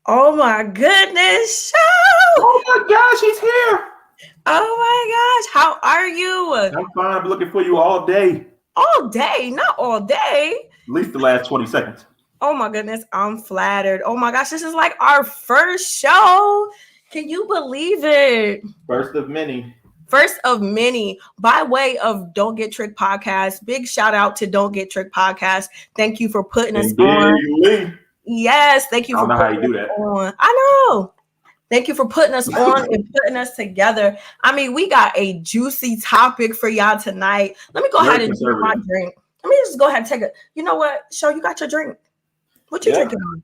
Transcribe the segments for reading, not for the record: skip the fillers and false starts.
Oh my goodness, show! Oh my gosh, he's here. Oh my gosh, how are you? I'm fine. I've been looking for you all day. All day, not all day. At least the last 20 seconds. Oh my goodness, I'm flattered. Oh my gosh, this is like our first show. Can you believe it? First of many. First of many, by way of Don't Get Tricked podcast. Big shout out to Don't Get Tricked podcast. Thank you for putting us And on. there you leave. Yes, thank you I for don't know how putting you do us that. on. I know. Thank you for putting us on and putting us together. I mean, we got a juicy topic for y'all tonight. Let me go Very ahead and drink my conservative. drink. Let me just go ahead and take it. You know what? Show you got your drink. What you Yeah. drinking on?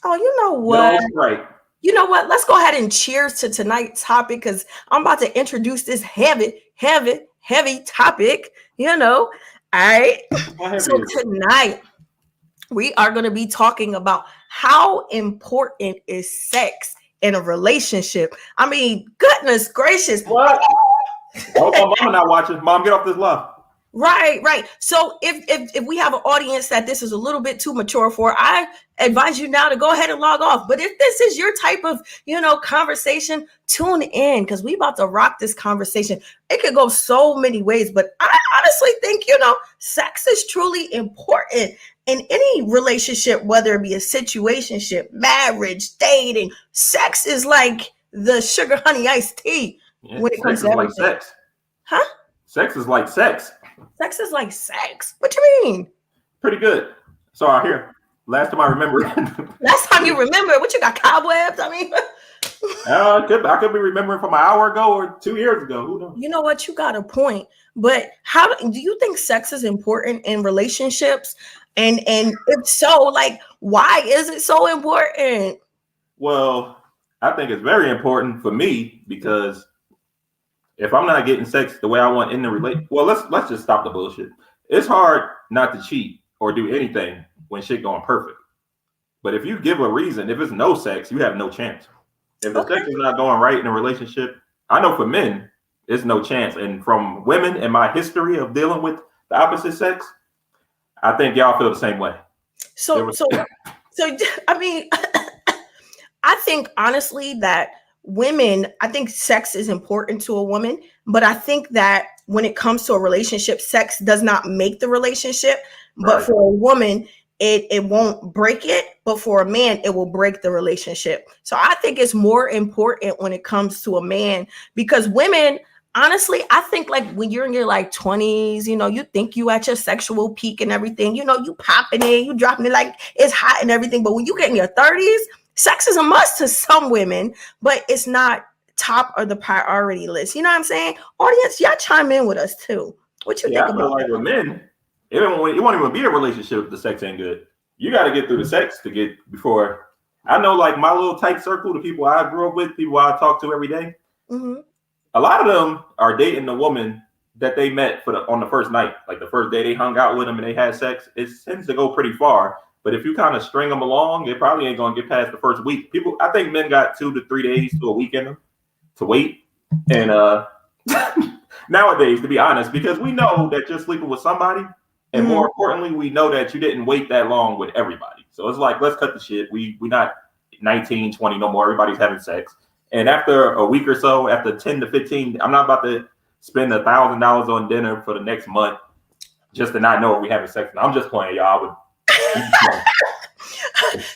Oh, you know Good what? old Sprite. You know what? Let's go ahead and cheers to tonight's topic because I'm about to introduce this heavy topic. You know, all right. How heavy So is it? tonight we are going to be talking about how important is sex in a relationship. I mean, goodness gracious. What? I hope my mama not watching. Mom, get off this live. Right. So if we have an audience that this is a little bit too mature for, I advise you now to go ahead and log off. But if this is your type of, conversation, tune in because we about to rock this conversation. It could go so many ways, but I honestly think, sex is truly important in any relationship, whether it be a situationship, marriage, dating. Sex is like the sugar honey iced tea Yeah, when it comes sex to is like everything. sex. Huh? Sex is like sex. Sex is like sex. What you mean? Pretty good. So I hear. Last time I remember. Last time you remember, what you got, cobwebs? I mean, I could be remembering from an hour ago or 2 years ago. Who knows? you know what? You got a point. But how do you think sex is important in relationships? And if so, like, why is it so important? Well, I think it's very important for me because if I'm not getting sex the way I want in the well, let's just stop the bullshit. It's hard not to cheat or do anything when shit going perfect. But if you give a reason, if it's no sex, you have no chance. If the sex is not going right in a relationship, I know for men, it's no chance. And from women in my history of dealing with the opposite sex, I think y'all feel the same way. So I mean, I think honestly that I think sex is important to a woman, but I think that when it comes to a relationship, sex does not make the relationship. But Right. for a woman, it won't break it, but for a man, it will break the relationship. So I think it's more important when it comes to a man because women, honestly, I think like when you're in your like 20s, you think you at your sexual peak and everything, you popping it, you dropping it like it's hot and everything. But when you get in your 30s, sex is a must to some women, but it's not top of the priority list. You know what I'm saying? Audience, y'all chime in with us too. What you think I feel about like that? with men, it won't even be a relationship if the sex ain't good. You got to get through the sex to get before. I know, like my little tight circle, the people I grew up with, people I talk to every day. Mm-hmm. A lot of them are dating the woman that they met on the first night, like the first day they hung out with them and they had sex. It tends to go pretty far. But if you kind of string them along, it probably ain't gonna get past the first week. I think men got 2 to 3 days to a week in them to wait. And nowadays, to be honest, because we know that you're sleeping with somebody, and more importantly, we know that you didn't wait that long with everybody. So it's like, let's cut the shit. We not 19, 20 no more. Everybody's having sex. And after a week or so, after 10 to 15, I'm not about to spend $1,000 on dinner for the next month just to not know if we having sex. I'm just playing, y'all.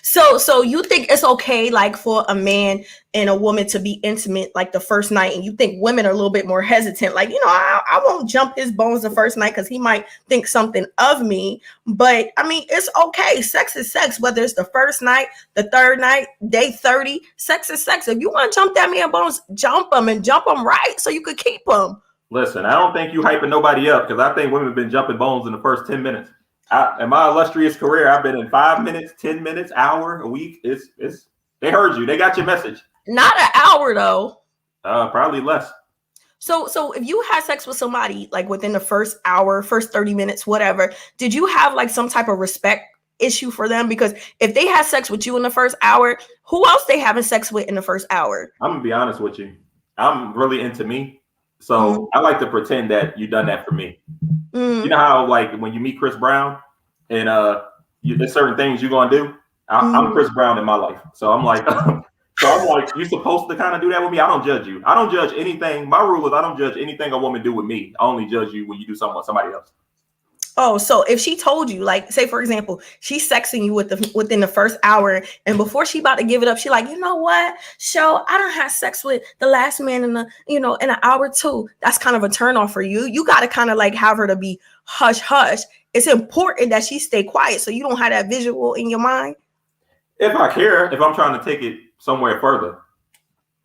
So you think it's okay like for a man and a woman to be intimate like the first night, and you think women are a little bit more hesitant, like, I won't jump his bones the first night because he might think something of me. But I mean, it's okay. Sex is sex, whether it's the first night, the third night, day 30. Sex is sex. If you want to jump that man bones, jump them and jump them right so you could keep them. Listen, I don't think you hyping nobody up because I think women have been jumping bones in the first 10 minutes. In my illustrious career, I've been in 5 minutes, 10 minutes, hour, a week. It's they heard you. They got your message. Not an hour though. Probably less. So if you had sex with somebody like within the first hour, first 30 minutes, whatever, did you have like some type of respect issue for them? Because if they had sex with you in the first hour, who else they having sex with in the first hour? I'm gonna be honest with you. I'm really into me. So I like to pretend that you done that for me. You know how like when you meet Chris Brown and there's certain things you're gonna do. I'm Chris Brown in my life, so I'm like, you're supposed to kind of do that with me. I don't judge you. I don't judge anything. My rule is I don't judge anything a woman do with me. I only judge you when you do something with somebody else. Oh, so if she told you, like, say for example, she's sexing you within the first hour, and before she about to give it up, she like, you know what, Show, I don't have sex with the last man in in an hour too. That's kind of a turn off for you. You got to kind of like have her to be hush hush. It's important that she stay quiet so you don't have that visual in your mind. If I care, if I'm trying to take it somewhere further,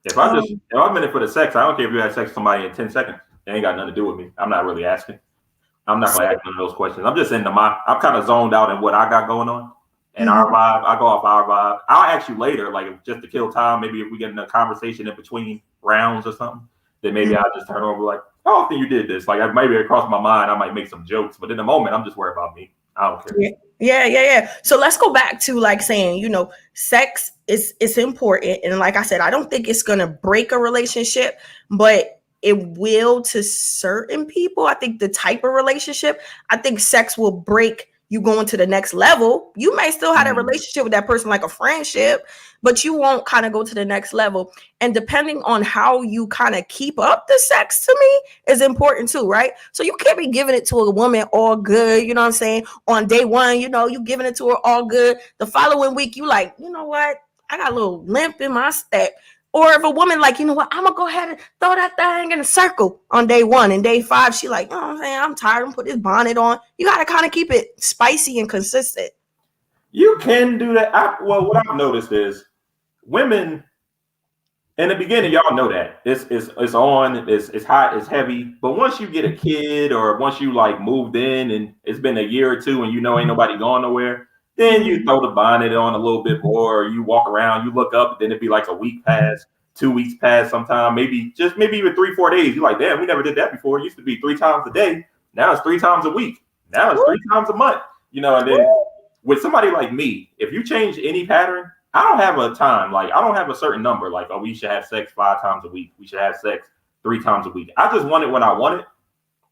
if I'm in it for the sex, I don't care if you had sex with somebody in 10 seconds. It ain't got nothing to do with me. I'm not really asking. I'm not going to ask none of those questions. I'm just into I'm kind of zoned out in what I got going on. And our vibe, I go off our vibe. I'll ask you later, like just to kill time. Maybe if we get in a conversation in between rounds or something, then maybe I'll just turn over like, how often you did this? Like maybe it crossed my mind. I might make some jokes, but in the moment, I'm just worried about me. I don't care. Yeah. So let's go back to like saying, sex is important. And like I said, I don't think it's going to break a relationship, but it will to certain people. I think the type of relationship, I think sex will break you going to the next level. You may still have a relationship with that person, like a friendship, but you won't kind of go to the next level. And depending on how you kind of keep up the sex, to me, is important too, right? So you can't be giving it to a woman all good, you know what I'm saying? On day one, you giving it to her all good. The following week, you like, you know what? I got a little limp in my step. Or if a woman like, you know what, I'm going to go ahead and throw that thing in a circle on day 1. And day 5, she like, you know what I'm saying? I'm tired. I'm going to put this bonnet on. You got to kind of keep it spicy and consistent. You can do that. What I've noticed is women, in the beginning, y'all know that. It's on, it's hot, it's heavy. But once you get a kid or once you like moved in and it's been a year or two and ain't nobody going nowhere, then you throw the bonnet on a little bit more, or you walk around, you look up, then it'd be like a week pass, 2 weeks pass sometime, maybe even 3-4 days. You're like, damn, we never did that before. It used to be 3 times a day. Now it's 3 times a week. Now it's 3 times a month. And then with somebody like me, if you change any pattern, I don't have a time. Like, I don't have a certain number. Like, oh, we should have sex 5 times a week. We should have sex 3 times a week. I just want it when I want it.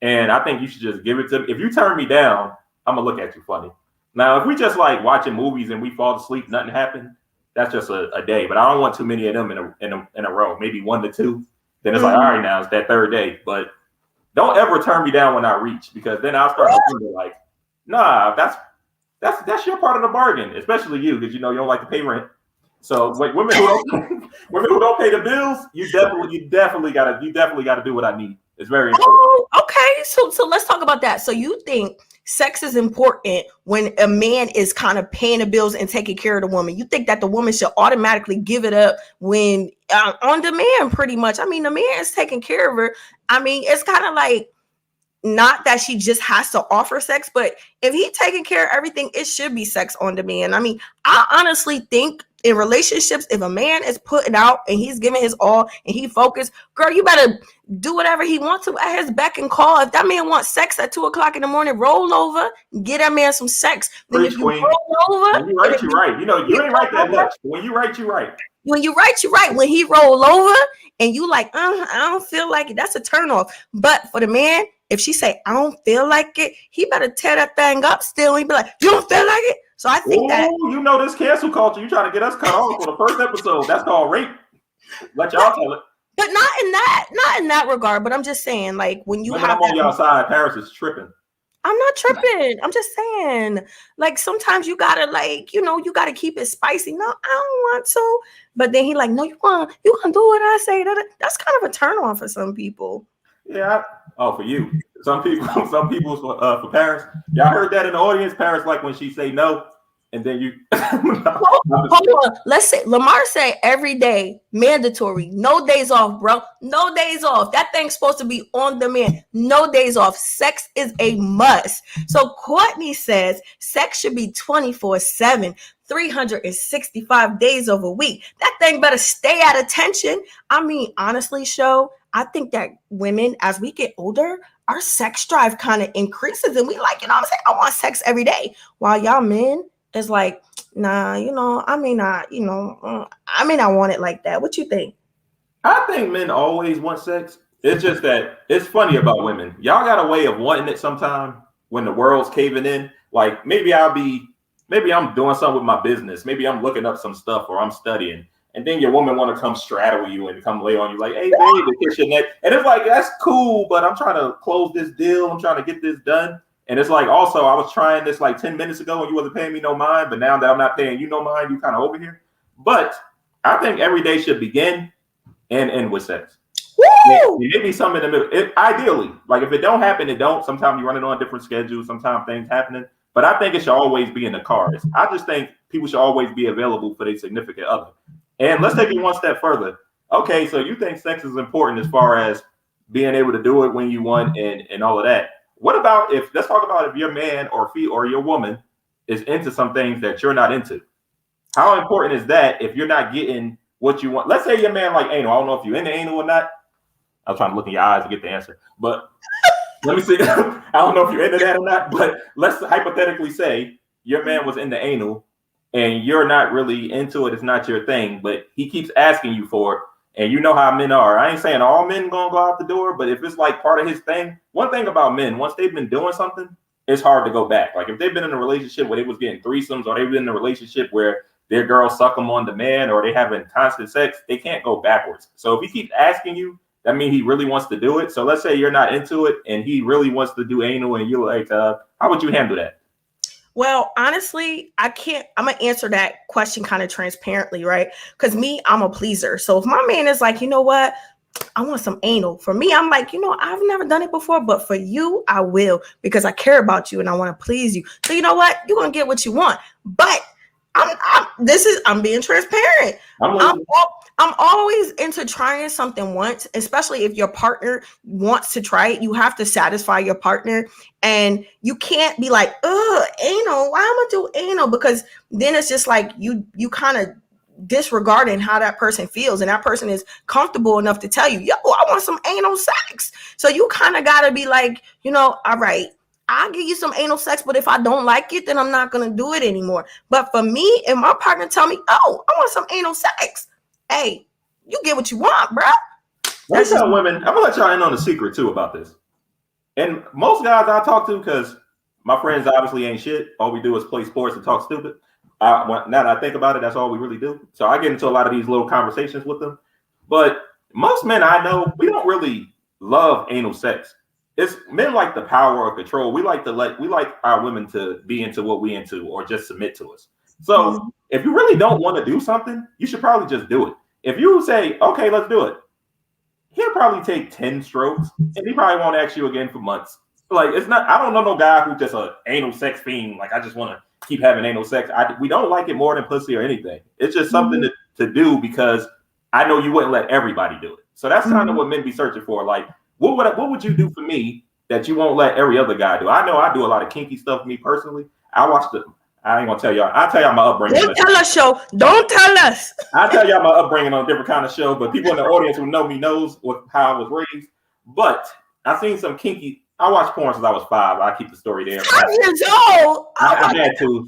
And I think you should just give it to me. If you turn me down, I'm going to look at you funny. Now, if we just like watching movies and we fall asleep, nothing happened, that's just a day. But I don't want too many of them in a row. Maybe 1 to 2. Then it's like, all right, now it's that 3rd day. But don't ever turn me down when I reach, because then I'll start to wonder like, nah, that's your part of the bargain, especially you, because you don't like to pay rent. So like women who don't pay the bills, you definitely gotta do what I need. It's very important. Oh, okay. So let's talk about that. So you think sex is important when a man is kind of paying the bills and taking care of the woman? You think that the woman should automatically give it up when on demand, pretty much? I mean, the man is taking care of her. I mean, it's kind of like, not that she just has to offer sex, but if he's taking care of everything, it should be sex on demand. I mean, I honestly think in relationships, if a man is putting out and he's giving his all and he focused, girl, you better do whatever he wants to at his beck and call. If that man wants sex at 2:00 in the morning, roll over, get that man some sex. Then if you roll over, when you right, you right. You ain't right that much. When you right, you right. When you right, you right. When he roll over and you like, I don't feel like it, that's a turn off. But for the man, if she say, I don't feel like it, he better tear that thing up still. He be like, you don't feel like it? So I think that. This cancel culture, you trying to get us cut off for the first episode. That's called rape. Let y'all tell it. But not in that regard. But I'm just saying, like, when you have. I'm on y'all side. Paris is tripping. I'm not tripping. I'm just saying, like, sometimes you gotta, like, you gotta keep it spicy. No, I don't want to. But then he like, no, you gonna do what I say. That's kind of a turn on for some people. Yeah. For you. Some people for Paris. Y'all heard that in the audience. Paris like when she say no, and then you. Hold on. Let's say Lamar say every day mandatory. No days off, bro. No days off. That thing's supposed to be on demand. No days off. Sex is a must. So Courtney says sex should be 24/7. 365 days of a week. That thing better stay at attention. I mean, honestly, Show, I think that women, as we get older, our sex drive kind of increases, and we like, what I'm saying, I want sex every day. While y'all men is like, nah, I may not want it like that. What you think? I think men always want sex. It's just that it's funny about women. Y'all got a way of wanting it sometime when the world's caving in. Like maybe I'll be maybe I'm doing something with my business. Maybe I'm looking up some stuff or I'm studying. And then your woman want to come straddle you and come lay on you like, hey, babe, to kiss your neck. And it's like, that's cool, but I'm trying to close this deal. I'm trying to get this done. And it's like, also, I was trying this like 10 minutes ago and you wasn't paying me no mind. But now that I'm not paying you no mind, you kind of over here. But I think every day should begin and end with sex. Woo! It be something in the middle. Ideally, like if it don't happen, it don't. Sometimes you're running on different schedules. Sometimes things happening. But I think it should always be in the cards. I just think people should always be available for their significant other. And let's take it one step further. Okay, so you think sex is important as far as being able to do it when you want and all of that. What about let's talk about if your man or your woman is into some things that you're not into. How important is that if you're not getting what you want? Let's say your man like anal. I don't know if you're into anal or not. I was trying to look in your eyes to get the answer. But let me see. I don't know if you're into that or not, but let's hypothetically say your man was into anal and you're not really into it. It's not your thing, but he keeps asking you for it. And you know how men are. I ain't saying all men gonna go out the door, but if it's like part of his thing, one thing about men, once they've been doing something, it's hard to go back. Like if they've been in a relationship where they was getting threesomes or they've been in a relationship where their girl suck them on demand or they having constant sex, they can't go backwards. So if he keeps asking you, that means he really wants to do it. So let's say you're not into it and he really wants to do anal and you're like, how would you handle that? Well, honestly, I'm going to answer that question kind of transparently, right? Because I'm a pleaser. So if my man is like, you know what? I want some anal. For me, I'm like, I've never done it before, but for you, I will because I care about you and I want to please you. So you know what? You're going to get what you want. But I'm being transparent. I'm always into trying something once, especially if your partner wants to try it. You have to satisfy your partner and you can't be like, anal, why am I do anal? Because then it's just like you kind of disregarding how that person feels and that person is comfortable enough to tell you, yo, I want some anal sex. So you kind of got to be like, all right, I'll give you some anal sex, but if I don't like it, then I'm not going to do it anymore. But for me, if my partner tell me, oh, I want some anal sex, hey, you get what you want, bro. That's how women, I'm going to let y'all in on a secret too about this. And most guys I talk to, because my friends obviously ain't shit. All we do is play sports and talk stupid. Now that I think about it, that's all we really do. So I get into a lot of these little conversations with them. But most men I know, we don't really love anal sex. It's men like the power or control. We like our women to be into what we into or just submit to us. So if you really don't want to do something, you should probably just do it. If you say, okay, let's do it, he'll probably take 10 strokes and he probably won't ask you again for months. Like I don't know no guy who just an anal sex fiend. Like I just want to keep having anal sex. We don't like it more than pussy or anything. It's just something to do because I know you wouldn't let everybody do it. So that's kind of what men be searching for. Like, what would you do for me that you won't let every other guy do? I know I do a lot of kinky stuff me personally. I ain't gonna tell y'all. I'll tell y'all my upbringing. Don't tell us, show. Don't tell us. I'll tell y'all my upbringing on a different kind of show, but people in the audience who know me knows how I was raised. But I've seen some kinky. I watched porn since I was 5. I keep the story there. 5 years old. I had to.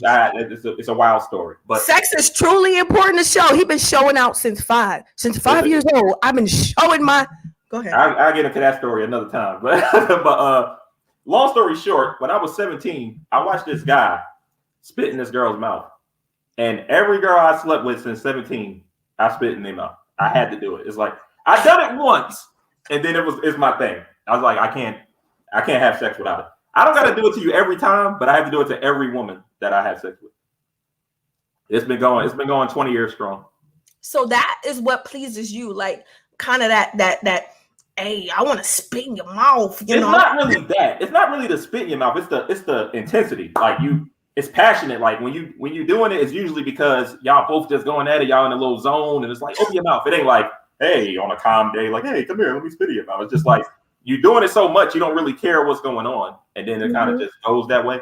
It's a wild story. But sex is truly important to show. He's been showing out since 5. Since 5 years old, I've been showing my. Go ahead. I'll get into that story another time. But long story short, when I was 17, I watched this guy spit in this girl's mouth. And every girl I slept with since 17, I spit in their mouth. I had to do it. It's like I done it once, and then it's my thing. I was like, I can't have sex without it. I don't got to do it to you every time, but I have to do it to every woman that I have sex with. It's been going 20 years strong. So that is what pleases you, like kind of that. Hey, I want to spit in your mouth. It's not really that. It's not really the spit in your mouth. It's the intensity. Like it's passionate. Like when you doing it, it's usually because y'all both just going at it. Y'all in a little zone, and it's like open your mouth. It ain't like hey on a calm day, like hey come here, let me spit in your mouth. It's just like you're doing it so much you don't really care what's going on, and then it kind of just goes that way.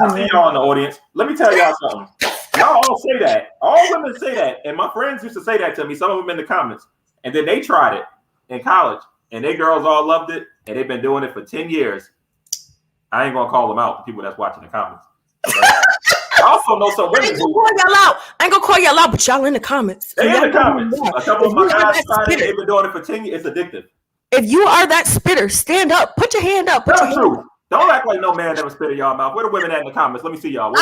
I see y'all in the audience. Let me tell y'all something. Y'all all say that. All women say that, and my friends used to say that to me. Some of them in the comments, and then they tried it in college. And they girls all loved it, and they've been doing it for 10 years. I ain't gonna call them out, the people that's watching the comments. I also know some women who I ain't gonna call y'all out, but y'all in the comments. They in the comments. A couple of my guys tried it. They've been doing it for 10 years. It's addictive. If you are that spitter, stand up. Put your hand up. Tell the truth. Don't act like no man ever spit in y'all mouth. Where the women at in the comments? Let me see y'all.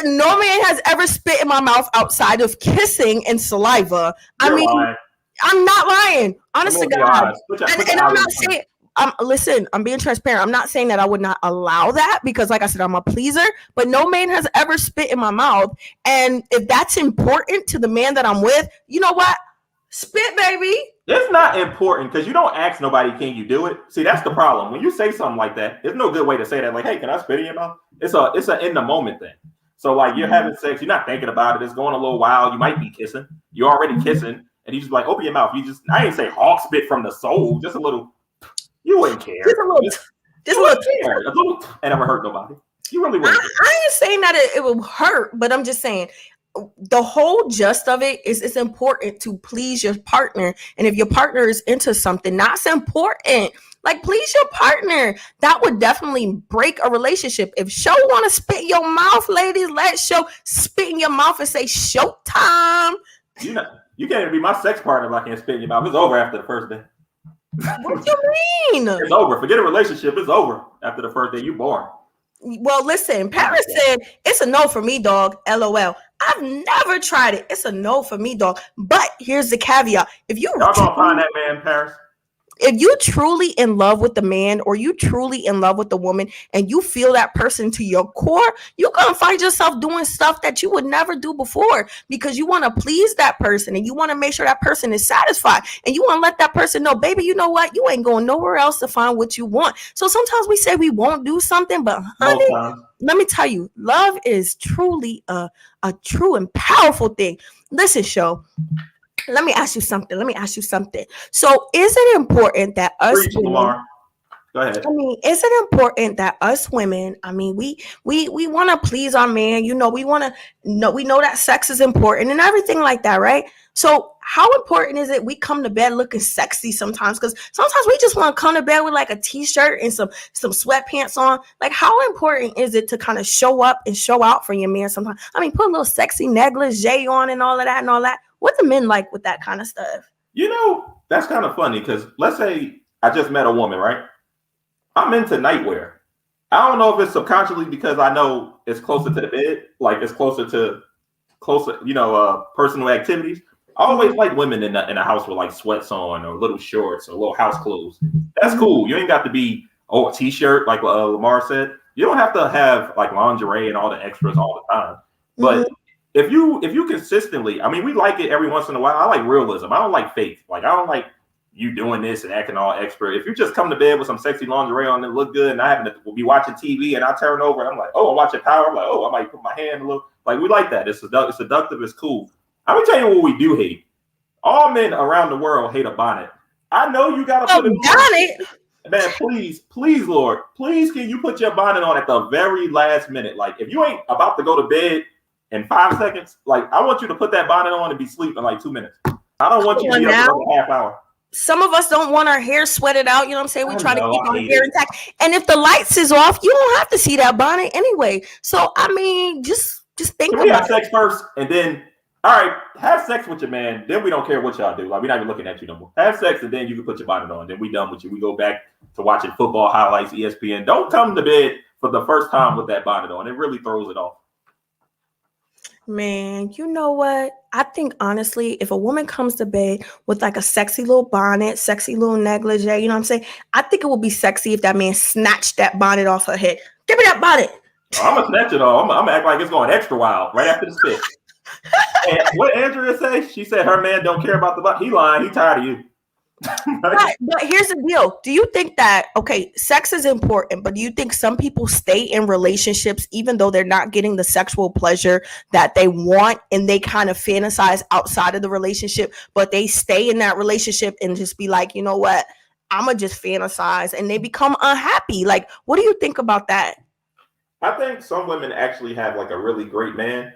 No man has ever spit in my mouth outside of kissing and saliva. You're lying. I'm not lying. Honest to God. And I'm not saying. Listen, I'm being transparent. I'm not saying that I would not allow that because, like I said, I'm a pleaser. But no man has ever spit in my mouth. And if that's important to the man that I'm with, you know what? Spit, baby. It's not important because you don't ask nobody, can you do it? See, that's the problem. When you say something like that, there's no good way to say that. Like, hey, can I spit in your mouth? It's a in the moment thing. So like you're having sex, you're not thinking about it. It's going a little while. You might be kissing. You're already kissing, and you just like open your mouth. I ain't say hawk spit from the soul, just a little. You wouldn't care. Just a little. And never hurt nobody. You really wouldn't. I ain't saying that it will hurt, but I'm just saying. The whole gist of it is it's important to please your partner. And if your partner is into something, that's important. Like, please your partner. That would definitely break a relationship. If Show want to spit in your mouth, ladies, let Show spit in your mouth and say Showtime. You can't even be my sex partner if I can't spit in your mouth. It's over after the first day. What do you mean? It's over. Forget a relationship. It's over after the first day. You born. Well, listen, Paris said it's a no for me, dog. LOL. I've never tried it. It's a no for me, dog. But here's the caveat: y'all gonna find that man, Paris. If you truly in love with the man or you truly in love with the woman and you feel that person to your core, you're going to find yourself doing stuff that you would never do before because you want to please that person and you want to make sure that person is satisfied and you want to let that person know, baby, you know what? You ain't going nowhere else to find what you want. So sometimes we say we won't do something, but honey, let me tell you, love is truly a true and powerful thing. Listen, Show. Let me ask you something. So is it important that us women, go ahead. I mean, is it important that us women, I mean, we want to please our man, you know, we know that sex is important and everything like that, right? So how important is it we come to bed looking sexy sometimes? Because sometimes we just want to come to bed with like a t-shirt and some sweatpants on. Like, how important is it to kind of show up and show out for your man sometimes? I mean, put a little sexy negligee on and all of that. What do men like with that kind of stuff? You know, that's kind of funny because let's say I just met a woman, right? I'm into nightwear. I don't know if it's subconsciously because I know it's closer to the bed, like it's closer, personal activities. I always like women in the house with like sweats on or little shorts or little house clothes. That's cool. You ain't got to be a t-shirt like Lamar said. You don't have to have like lingerie and all the extras all the time. But if you consistently, I mean, we like it every once in a while. I like realism. I don't like fake. Like, I don't like you doing this and acting all expert. If you just come to bed with some sexy lingerie on and look good and I happen to be watching TV and I turn over and I'm like, oh, I'm watching Power. I'm like, oh, I might put my hand a little. Like, we like that. It's seductive. It's cool. I'm going to tell you what we do hate. All men around the world hate a bonnet. I know you got to put it on. Man, please, Lord, please, can you put your bonnet on at the very last minute? Like, if you ain't about to go to bed in 5 seconds, like, I want you to put that bonnet on and be asleep in like 2 minutes. I don't want you to be up for a half hour. Some of us don't want our hair sweated out. You know what I'm saying? We try to keep our hair intact. And if the lights is off, you don't have to see that bonnet anyway. So, I mean, just think about it. We have sex first and then, all right, have sex with your man. Then we don't care what y'all do. Like, we're not even looking at you no more. Have sex and then you can put your bonnet on. Then we done with you. We go back to watching football highlights, ESPN. Don't come to bed for the first time with that bonnet on. It really throws it off. Man, you know what? I think honestly, if a woman comes to bed with like a sexy little bonnet, sexy little negligee, you know what I'm saying? I think it would be sexy if that man snatched that bonnet off her head. Give me that bonnet. I'm going to snatch it off. I'm going to act like it's going extra wild right after the spit. And what Andrea say? She said her man don't care about the bonnet. He lying. He tired of you. But here's the deal. Do you think that, okay, sex is important, but do you think some people stay in relationships even though they're not getting the sexual pleasure that they want and they kind of fantasize outside of the relationship, but they stay in that relationship and just be like, you know what, I'm going to just fantasize and they become unhappy? Like, what do you think about that? I think some women actually have like a really great man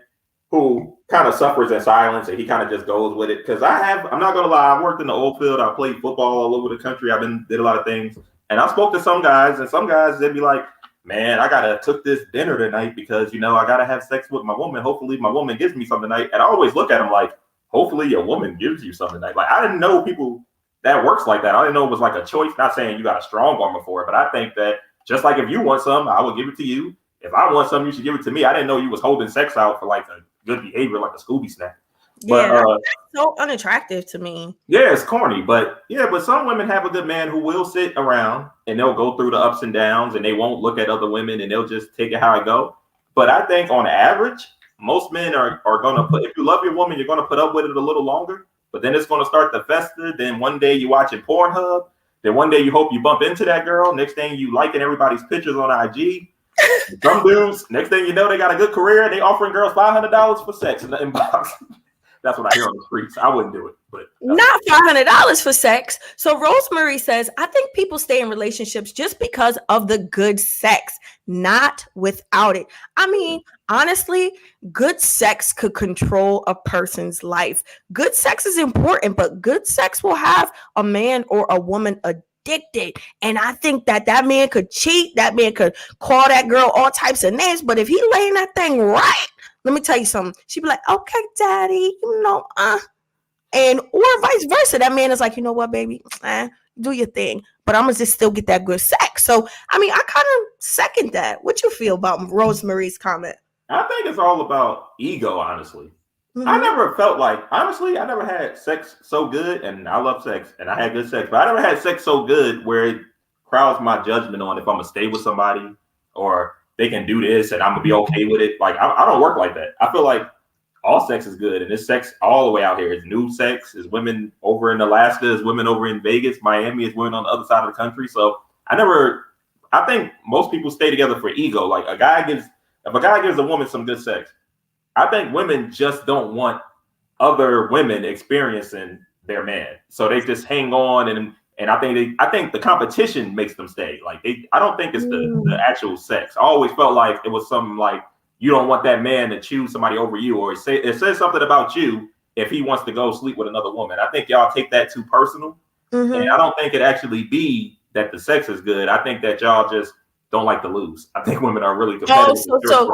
who kind of suffers in silence and he kind of just goes with it. Because I'm not gonna lie, I worked in the oil field. I played football all over the country. Did a lot of things. And I spoke to some guys, and some guys, they'd be like, man, I gotta cook this dinner tonight because, you know, I gotta have sex with my woman. Hopefully my woman gives me something tonight. And I always look at them like, hopefully your woman gives you something tonight. Like, I didn't know people that works like that. I didn't know it was like a choice. Not saying you got a strong woman for it, but I think that Just like if you want some, I will give it to you. If I want some, you should give it to me. I didn't know you was holding sex out for like a good behavior, like a Scooby snack. But Yeah, that's so unattractive to me. yeah, it's corny. But yeah, but some women have a good man who will sit around and they'll go through the ups and downs and they won't look at other women and they'll just take it how it go. But I think on average, most men are going to put, if you love your woman, you're going to put up with it a little longer. But then it's going to start to fester. Then one day you watching Pornhub. Then one day you hope you bump into that girl. Next thing you liking everybody's pictures on IG. Some dudes, next thing you know, they got a good career. They offering girls $500 for sex in the inbox. That's what I hear on the streets. I wouldn't do it, but not $500 for sex. So Rosemary says, I think people stay in relationships just because of the good sex, not without it. I mean, honestly, good sex could control a person's life. Good sex is important, but good sex will have a man or a woman addicted. And I think that man could cheat. That man could call that girl all types of names. But if he laying that thing right, let me tell you something. She'd be like, okay, daddy, and or vice versa. That man is like, you know what, baby, do your thing, but I'm gonna just still get that good sex. So, I mean, I kind of second that. What you feel about Rosemary's comment? I think it's all about ego, honestly. Mm-hmm. I never felt like, honestly, I never had sex so good, and I love sex, and I had good sex, but I never had sex so good where it crowds my judgment on if I'm gonna stay with somebody or they can do this and I'm gonna be okay with it. Like I don't work like that. I feel like all sex is good, and this sex all the way out here is new sex. Is women over in Alaska, is women over in Vegas, Miami, is women on the other side of the country. So I think most people stay together for ego. Like if a guy gives a woman some good sex, I think women just don't want other women experiencing their man, so they just hang on and I think the competition makes them stay. Like I don't think it's the actual sex. I always felt like it was something like you don't want that man to choose somebody over you, or it says something about you if he wants to go sleep with another woman. I think y'all take that too personal, and I don't think it actually be that the sex is good. I think that y'all just don't like to lose. I think women are really competitive.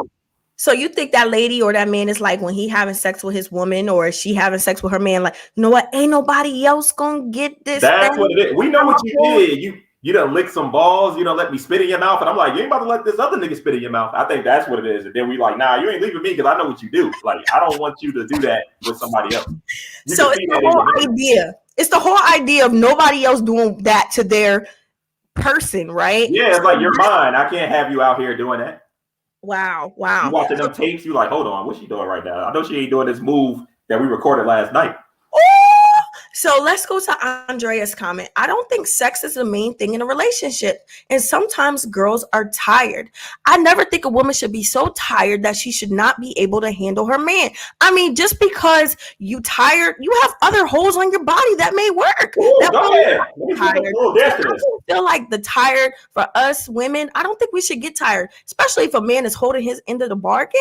So you think that lady or that man is like when he having sex with his woman or she having sex with her man, like, you know what? Ain't nobody else gonna get this. That's what it is. We know what you did. You done lick some balls. You done let me spit in your mouth. And I'm like, you ain't about to let this other nigga spit in your mouth. I think that's what it is. And then we like, nah, you ain't leaving me because I know what you do. Like, I don't want you to do that with somebody else. So it's the whole idea. It's the whole idea of nobody else doing that to their person, right? Yeah, it's like you're mine. I can't have you out here doing that. Wow. You watching them tapes, you like, hold on, what's she doing right now? I know she ain't doing this move that we recorded last night. So let's go to Andrea's comment. I don't think sex is the main thing in a relationship. And sometimes girls are tired. I never think a woman should be so tired that she should not be able to handle her man. I mean, just because you tired, you have other holes on your body that may work. Ooh, go ahead. I feel like the tired for us women, I don't think we should get tired, especially if a man is holding his end of the bargain.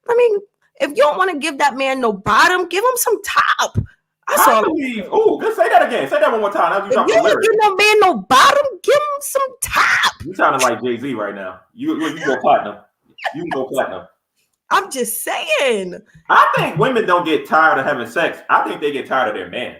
I mean, if you don't want to give that man no bottom, give him some top. I believe. Oh, let's say that again. Say that one more time. You don't give no man no bottom. Give him some top. You sounding like Jay-Z right now. You go platinum. You can go platinum. I'm just saying. I think women don't get tired of having sex. I think they get tired of their man.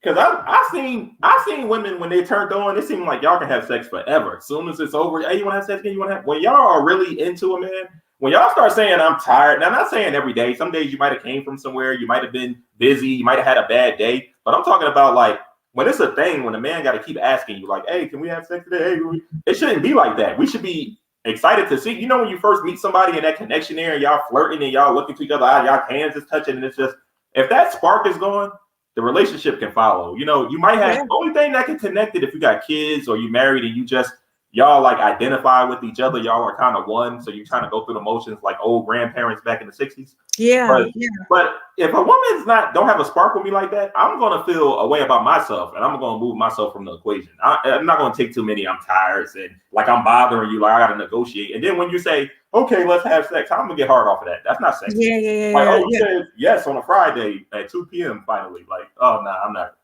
Because I seen women when they turned on, it seemed like y'all can have sex forever. As soon as it's over, hey, you want to have sex again? You want to have? When y'all are really into a man. When y'all start saying I'm tired, now I'm not saying every day. Some days you might have came from somewhere, you might have been busy, you might have had a bad day. But I'm talking about like when it's a thing, when a man got to keep asking you, like, hey, can we have sex today? Hey, it shouldn't be like that. We should be excited to see. You know, when you first meet somebody and that connection there, and y'all flirting and y'all looking to each other, y'all hands is touching, and it's just if that spark is gone, the relationship can follow. You know, you might have the only thing that can connect it if you got kids or you married and you just y'all like identify with each other. Y'all are kind of one. So you kind of go through the motions like old grandparents back in the 60s. But if a woman's don't have a spark with me like that, I'm going to feel a way about myself and I'm going to move myself from the equation. I'm not going to take too many I'm tired and like I'm bothering you, like I got to negotiate. And then when you say, okay, let's have sex, I'm going to get hard off of that. That's not sex. You said yes on a Friday at 2 p.m. finally. Like, oh, no, I'm not.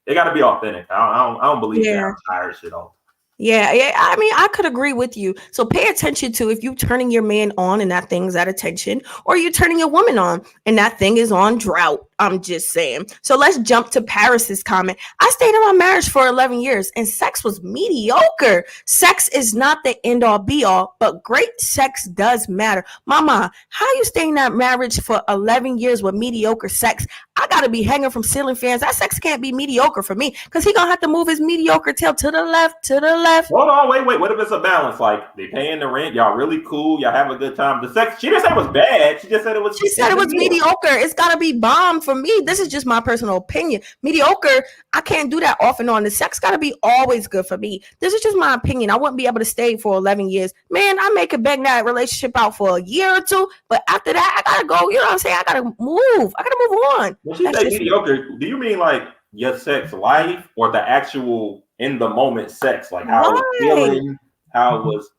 It got to be authentic. I don't believe that I'm tired shit all. Yeah. I mean, I could agree with you. So pay attention to if you turning your man on and that thing's at attention, or you turning your woman on and that thing is on drought. I'm just saying. So let's jump to Paris's comment. I stayed in my marriage for 11 years and sex was mediocre. Sex is not the end all be all, but great sex does matter. Mama, how you stay in that marriage for 11 years with mediocre sex? I gotta be hanging from ceiling fans. That sex can't be mediocre for me because he gonna have to move his mediocre tail to the left, to the left. Hold on, wait. What if it's a balance? Like they paying the rent, y'all really cool, y'all have a good time. The sex, she didn't say it was bad. She just said it was. She said it was mediocre. It's gotta be bomb for me. This is just my personal opinion. Mediocre, I can't do that off and on. The sex gotta be always good for me. This is just my opinion. I wouldn't be able to stay for 11 years. Man, I may could bang that relationship out for a year or two, but after that, I gotta go. You know what I'm saying? I gotta move. I gotta move on. When she say mediocre, do you mean like your sex life or the actual in the moment sex? Like how it was feeling, how it was.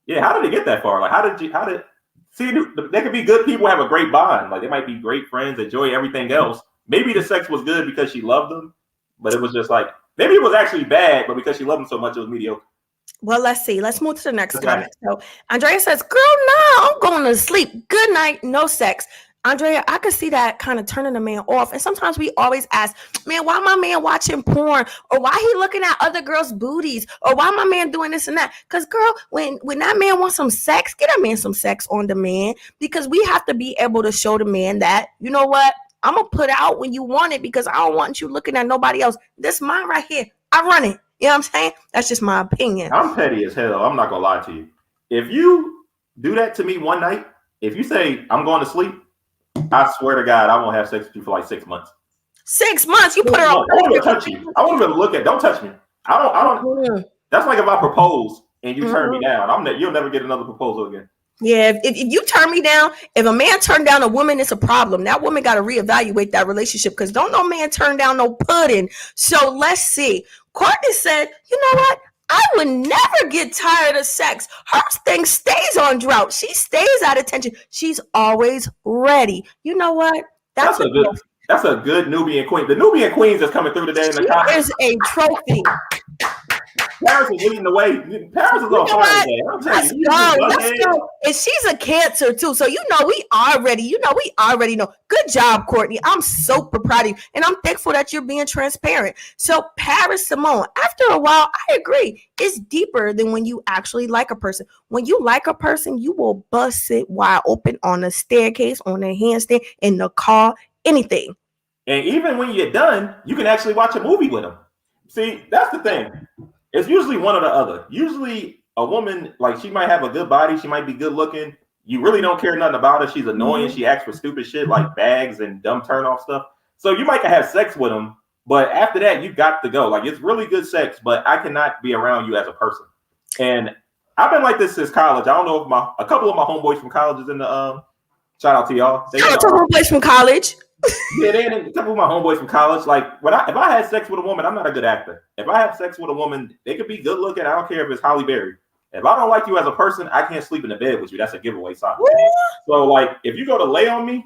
Yeah, how did it get that far? Like how did see, they could be good people, have a great bond. Like they might be great friends, enjoy everything else. Maybe the sex was good because she loved them, but it was just like, maybe it was actually bad, but because she loved them so much, it was mediocre. Well, let's see. Let's move to the next comment. So Andrea says, girl, no, I'm going to sleep. Good night, no sex. Andrea, I could see that kind of turning the man off. And sometimes we always ask, man, why my man watching porn? Or why he looking at other girls' booties? Or why my man doing this and that? Because, girl, when that man wants some sex, get that man some sex on demand. Because we have to be able to show the man that, you know what? I'm going to put out when you want it because I don't want you looking at nobody else. This mine right here. I run it. You know what I'm saying? That's just my opinion. I'm petty as hell. I'm not going to lie to you. If you do that to me one night, if you say, I'm going to sleep, I swear to God, I won't have sex with you for like 6 months. 6 months? You put her on. I won't even touch you. I won't even look at. Don't touch me. I don't. That's like if I propose and you turn me down. You'll never get another proposal again. Yeah, if you turn me down, if a man turned down a woman, it's a problem. That woman got to reevaluate that relationship because don't no man turn down no pudding. So let's see. Courtney said, you know what? I would never get tired of sex. Her thing stays on drought. She stays at attention. She's always ready. You know what? That's a good Nubian queen. The Nubian queens that's coming through today in the comments. Is a trophy. Paris is leading the way. Paris is on fire today. Let's go. And she's a Cancer too. So we already know. Good job, Courtney. I'm super proud of you. And I'm thankful that you're being transparent. So Paris Simone, after a while, I agree. It's deeper than when you actually like a person. When you like a person, you will bust it wide open on a staircase, on a handstand, in the car, anything. And even when you're done, you can actually watch a movie with them. See, that's the thing. It's usually one or the other. Usually a woman, like she might have a good body. She might be good looking. You really don't care nothing about her. She's annoying. She acts for stupid shit like bags and dumb turn off stuff. So you might have sex with them, but after that, you got to go. Like it's really good sex, but I cannot be around you as a person. And I've been like this since college. I don't know if a couple of my homeboys from college is in the shout out to y'all. Shout out to homeboys from college. Yeah, they a couple of my homeboys from college. Like if I had sex with a woman, I'm not a good actor. If I have sex with a woman, they could be good looking. I don't care if it's Halle Berry. If I don't like you as a person, I can't sleep in the bed with you. That's a giveaway sign. So like if you go to lay on me,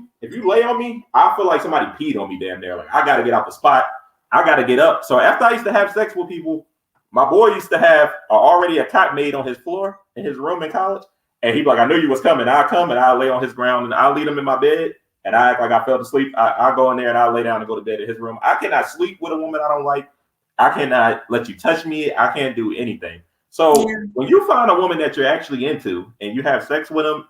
I feel like somebody peed on me damn near. Like I gotta get out the spot. I gotta get up. So after I used to have sex with people, my boy used to have already a cot made on his floor in his room in college. And he'd be like, I knew you was coming. I'll come and I'll lay on his ground and I'll lead him in my bed. And I act like I fell asleep. I'll go in there and I'll lay down and go to bed in his room. I cannot sleep with a woman I don't like. I cannot let you touch me. I can't do anything. So when you find a woman that you're actually into and you have sex with them,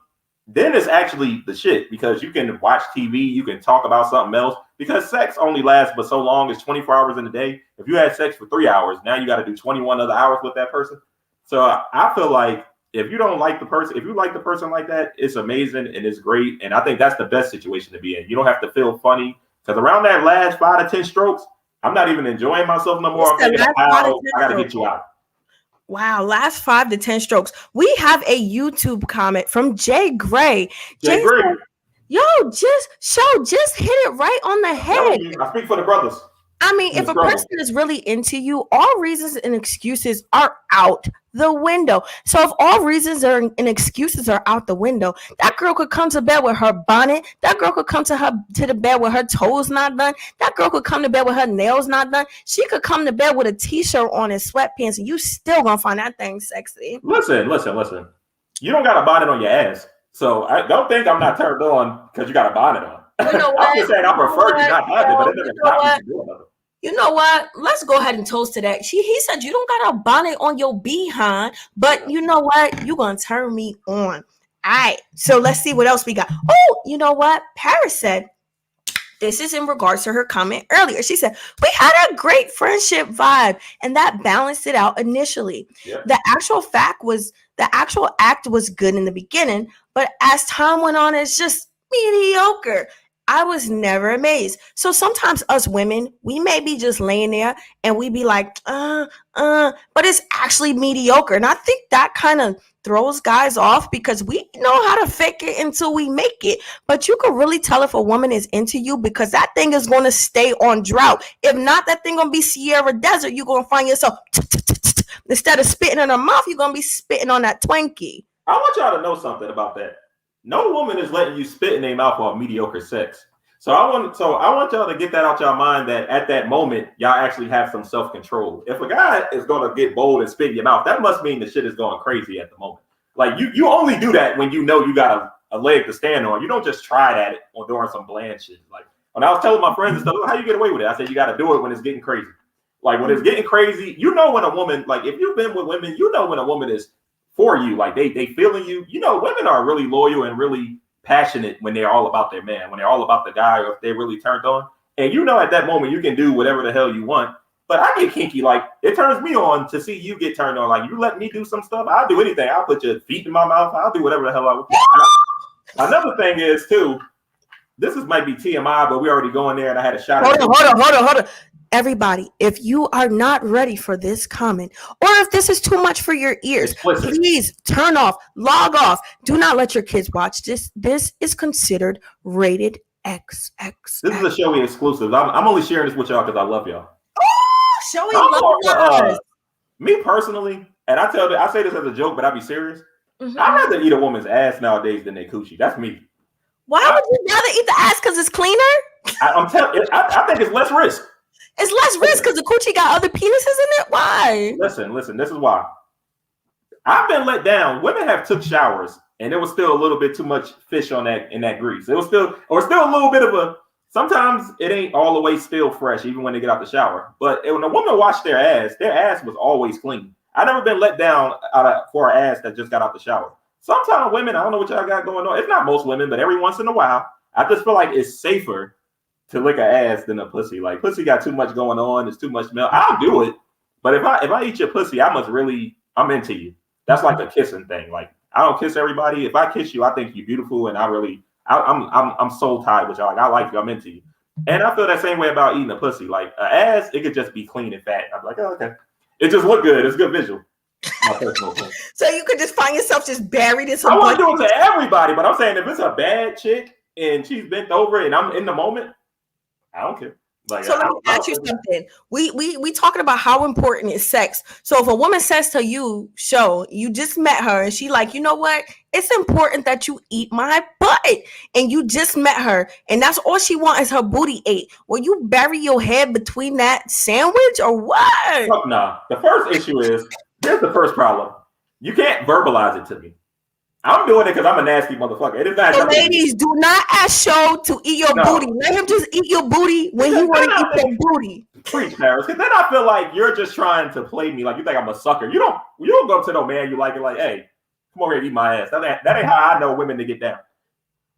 then it's actually the shit because you can watch TV. You can talk about something else because sex only lasts but so long. It's 24 hours in a day. If you had sex for 3 hours, now you got to do 21 other hours with that person. So I feel like if you don't like the person, if you like the person like that, it's amazing and it's great. And I think that's the best situation to be in. You don't have to feel funny because around that last 5 to 10 strokes, I'm not even enjoying myself no more. I'm thinking, I got to get you out. Wow, last 5 to 10 strokes. We have a YouTube comment from Jay Gray. Jay Gray. Yo, just hit it right on the head. I speak for the brothers. I mean, if a person is really into you, all reasons and excuses are out the window. So if all reasons and excuses are out the window, that girl could come to bed with her bonnet. That girl could come to the bed with her toes not done. That girl could come to bed with her nails not done. She could come to bed with a t-shirt on and sweatpants, and you still gonna find that thing sexy. Listen. You don't got a bonnet on your ass. So I don't think I'm not turned on because you got a bonnet on. You know I'm what? just saying I prefer you not have it, but it You doesn't know stop you what? from doing nothing. You know what? Let's go ahead and toast to that. He said you don't got a bonnet on your behind, but you know what? You're gonna turn me on. All right. So let's see what else we got. Oh, you know what? Paris said this is in regards to her comment earlier. She said, we had a great friendship vibe and that balanced it out initially. Yep. The actual act was good in the beginning, but as time went on, it's just mediocre. I was never amazed. So sometimes us women, we may be just laying there and we be like, but it's actually mediocre. And I think that kind of throws guys off because we know how to fake it until we make it. But you can really tell if a woman is into you because that thing is going to stay on drought. If not, that thing going to be Sierra Desert. You're going to find yourself, instead of spitting in her mouth, you're going to be spitting on that Twinkie. I want y'all to know something about that. No woman is letting you spit in their mouth on mediocre sex. So I want y'all to get that out y'all mind that at that moment, y'all actually have some self-control. If a guy is going to get bold and spit in your mouth, that must mean the shit is going crazy at the moment. Like you only do that when you know you got a leg to stand on. You don't just try that or doing some bland shit. Like when I was telling my friends and stuff, how you get away with it? I said, you got to do it when it's getting crazy. Like when it's getting crazy, you know when a woman, like if you've been with women, you know when a woman is for you, like they feeling you. You know, women are really loyal and really passionate when they're all about their man, when they're all about the guy, or if they're really turned on. And you know at that moment you can do whatever the hell you want. But I get kinky, like it turns me on to see you get turned on. Like you let me do some stuff, I'll do anything. I'll put your feet in my mouth, I'll do whatever the hell I want. Another thing is too, might be TMI, but we already going there and I had a shot. Hold on. Everybody, if you are not ready for this comment, or if this is too much for your ears, please turn off, log off. Do not let your kids watch this. This is considered rated XX. This is a Showy exclusive. I'm only sharing this with y'all because I love y'all. Oh, Showy loves us. Me personally, and I say this as a joke, but I be serious. I'd rather eat a woman's ass nowadays than their coochie. That's me. Why would you rather eat the ass? Because it's cleaner? I think it's less risk. It's less risk because the coochie got other penises in it. Why? Listen. This is why. I've been let down. Women have took showers, and there was still a little bit too much fish in that grease. It was still a little bit of a. Sometimes it ain't all the way still fresh, even when they get out the shower. But when a woman washed their ass was always clean. I never been let down for an ass that just got out the shower. Sometimes women, I don't know what y'all got going on. It's not most women, but every once in a while, I just feel like it's safer to lick an ass than a pussy. Like pussy got too much going on. It's too much milk. I'll do it. But if I eat your pussy, I'm into you. That's like a kissing thing. Like I don't kiss everybody. If I kiss you, I think you're beautiful. And I'm soul tied with y'all. Like I like you. I'm into you. And I feel that same way about eating a pussy. Like an ass, it could just be clean and fat. I'm like, oh, okay. It just look good. It's good visual. So you could just find yourself just buried in some. I want to do it to everybody, but I'm saying if it's a bad chick and she's bent over and I'm in the moment, I don't care. Like, so let me ask you something. We talking about how important is sex. So if a woman says to you, you just met her and she like, you know what? It's important that you eat my butt. And you just met her and that's all she wants is her booty ate. Will you bury your head between that sandwich or what? Fuck nah. The first issue is, here's the first problem. You can't verbalize it to me. I'm doing it because I'm a nasty motherfucker. It is not. So ladies, do not ask Show to eat your booty. Let him just eat your booty when he want to eat your booty. Preach, Paris. Because then I feel like you're just trying to play me. Like you think I'm a sucker. You don't go up to no man you like it like, hey, come over here and eat my ass. That ain't how I know women to get down.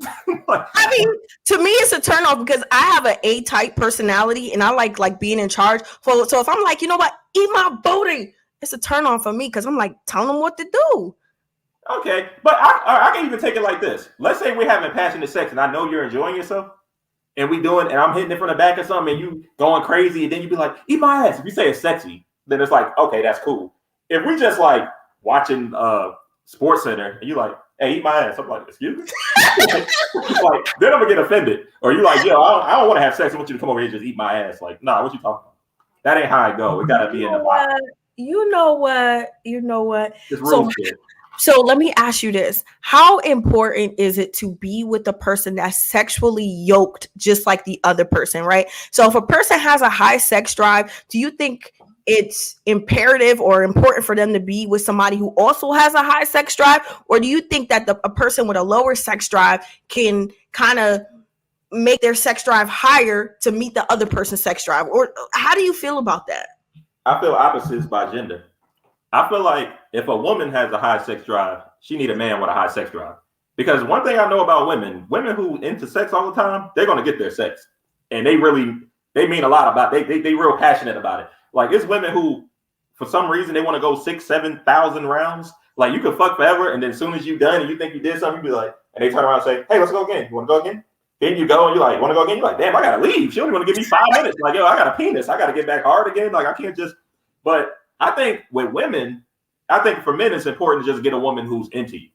I mean, to me, it's a turnoff because I have an A-type personality and I like being in charge. So if I'm like, you know what, eat my booty, it's a turn on for me because I'm like telling them what to do. Okay, but I can even take it like this. Let's say we're having passionate sex and I know you're enjoying yourself and and I'm hitting it from the back or something and you going crazy and then you be like, eat my ass. If you say it's sexy, then it's like, okay, that's cool. If we just like watching Sports Center and you like, hey, eat my ass. I'm like, excuse me? Like, then I'm going to get offended. Or you like, yo, I don't want to have sex. I want you to come over here and just eat my ass. Like, nah, what you talking about? That ain't how I go. It got to be in the box. You know what? It's real shit. So let me ask you this. How important is it to be with a person that's sexually yoked just like the other person, right? So if a person has a high sex drive, do you think it's imperative or important for them to be with somebody who also has a high sex drive? Or do you think that a person with a lower sex drive can kind of make their sex drive higher to meet the other person's sex drive? Or how do you feel about that? I feel opposites by gender. I feel like if a woman has a high sex drive, she need a man with a high sex drive. Because one thing I know about women who into sex all the time, they're gonna get their sex, and they mean a lot about it. They real passionate about it. Like it's women who, for some reason, they want to go 6,000-7,000 rounds. Like you could fuck forever, and then as soon as you done and you think you did something, you be like, and they turn around and say, "Hey, let's go again. You want to go again?" Then you go and you're like, "Want to go again?" You're like, "Damn, I gotta leave. She only want to give me 5 minutes." Like, yo, I got a penis. I gotta get back hard again. Like I can't just. But I think with women, I think for men, it's important to just get a woman who's into you.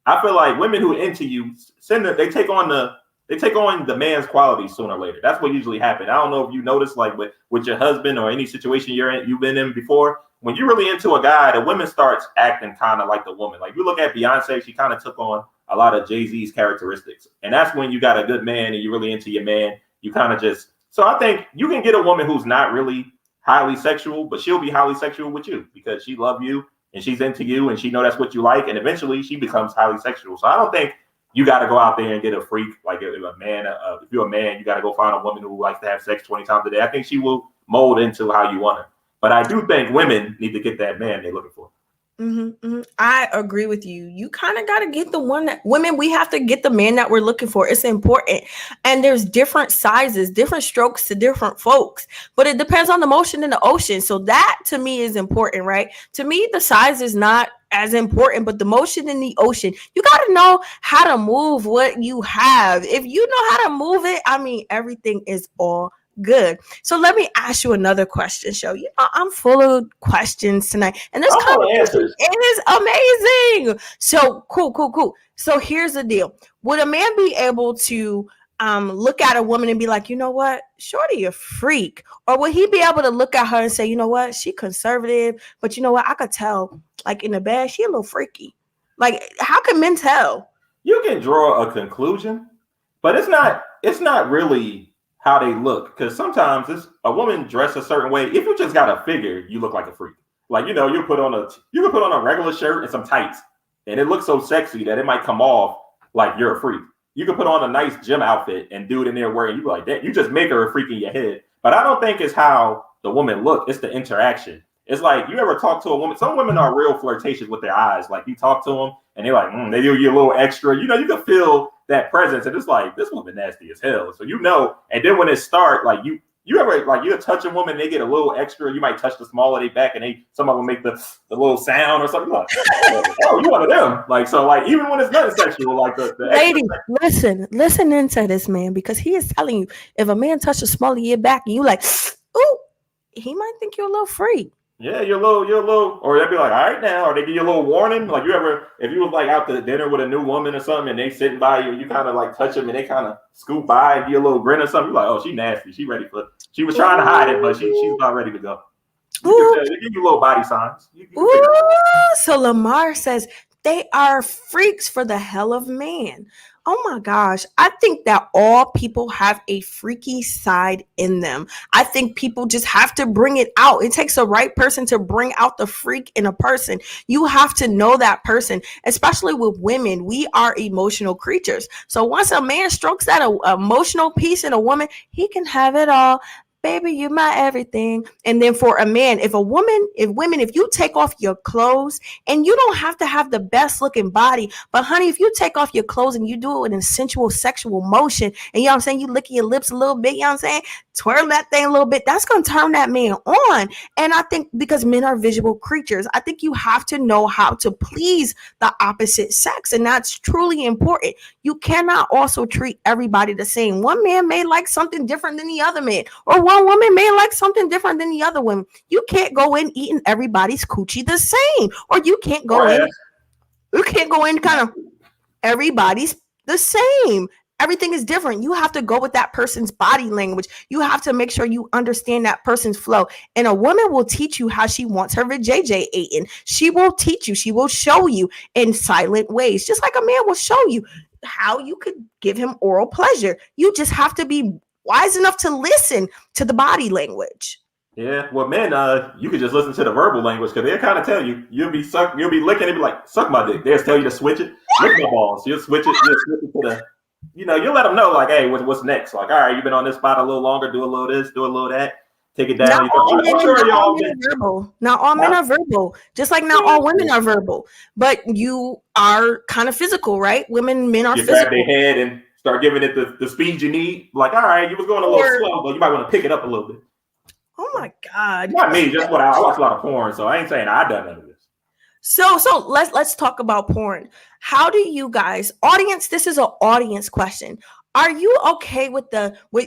I feel like women who into you, they take on the man's qualities sooner or later. That's what usually happens. I don't know if you notice, like with your husband or any situation you've been in before. When you're really into a guy, the women starts acting kind of like the woman. Like you look at Beyonce, she kind of took on a lot of Jay-Z's characteristics, and that's when you got a good man and you're really into your man. You kind of just. So I think you can get a woman who's not really highly sexual, but she'll be highly sexual with you because she loves you. And she's into you, and she know that's what you like, and eventually she becomes highly sexual. So I don't think you got to go out there and get a freak like a man. If you're a man, you got to go find a woman who likes to have sex 20 times a day. I think she will mold into how you want her. But I do think women need to get that man they're looking for. I agree with you. You kind of got to get the one that women, we have to get the man that we're looking for. It's important. And there's different sizes, different strokes to different folks, but it depends on the motion in the ocean. So that to me is important, right? To me, the size is not as important, but the motion in the ocean, you got to know how to move what you have. If you know how to move it, I mean, everything is all good. So let me ask you another question, Show. You know, I'm full of questions tonight, and this conversation is amazing. So cool. So here's the deal: would a man be able to look at a woman and be like, you know what, shorty, a freak? Or would he be able to look at her and say, you know what, she conservative, but you know what, I could tell, like in the bed, she a little freaky. Like, how can men tell? You can draw a conclusion, but it's not really how they look, because sometimes it's a woman dressed a certain way. If you just got a figure, you look like a freak. Like, you know, you can put on a regular shirt and some tights, and it looks so sexy that it might come off like you're a freak. You can put on a nice gym outfit and do it in there wearing, you like that. You just make her a freak in your head. But I don't think it's how the woman look. It's the interaction. It's like, you ever talk to a woman? Some women are real flirtatious with their eyes. Like you talk to them and they're like, they give you a little extra. You know, you can feel that presence, and it's like, this woman nasty as hell. So you know, and then when it start, like you ever like you touch a woman, they get a little extra. You might touch the small of their back, and some of them make the little sound or something. Like, oh, you one of them. Like, so like even when it's nothing sexual, like the lady, listen into this man, because he is telling you, if a man touches the small of your back and you like, ooh, he might think you're a little freak. Yeah, you're a little, or they'd be like, all right now, or they give you a little warning. Like if you was like out to dinner with a new woman or something, and they sitting by you, and you kind of like touch them, and they kind of scoop by and give you a little grin or something. You're like, oh, she nasty. She ready for. She was trying to hide it, but she's about ready to go. They give you little body signs. So Lamar says they are freaks for the hell of man. Oh my gosh. I think that all people have a freaky side in them. I think people just have to bring it out. It takes a right person to bring out the freak in a person. You have to know that person, especially with women. We are emotional creatures. So once a man strokes that emotional piece in a woman, he can have it all. Baby, you're my everything. And then for a man, if you take off your clothes, and you don't have to have the best looking body, but honey, if you take off your clothes and you do it in sensual, sexual motion, and you know what I'm saying, you licking your lips a little bit, you know what I'm saying, twirl that thing a little bit, that's going to turn that man on. And I think because men are visual creatures, I think you have to know how to please the opposite sex. And that's truly important. You cannot also treat everybody the same. One man may like something different than the other man, or one woman may like something different than the other woman. You can't go in eating everybody's coochie the same, or you can't go in kind of everybody's the same. Everything is different. You have to go with that person's body language. You have to make sure you understand that person's flow. And a woman will teach you how she wants her vajayjay eaten. She will teach you. She will show you in silent ways, just like a man will show you how you could give him oral pleasure. You just have to be wise enough to listen to the body language. Yeah, well, men, you could just listen to the verbal language, because they'll kind of tell you. You'll be licking, and be like, suck my dick. They'll tell you to switch it. Lick my balls. You'll switch it to the you let them know, like, hey, what's next? Like, all right, you've been on this spot a little longer, do a little this, do a little that, take it down. Not all men are verbal. Not all men are verbal. Just like not all women are verbal. But you are kind of physical, right? Men are physical. You grab their head and start giving it the speed you need. Like, all right, you was going a little slow, but you might want to pick it up a little bit. Oh my God. Not me, just what I watch a lot of porn, so I ain't saying I done none of this. So let's talk about porn. How do you guys, audience, this is an audience question. Are you okay with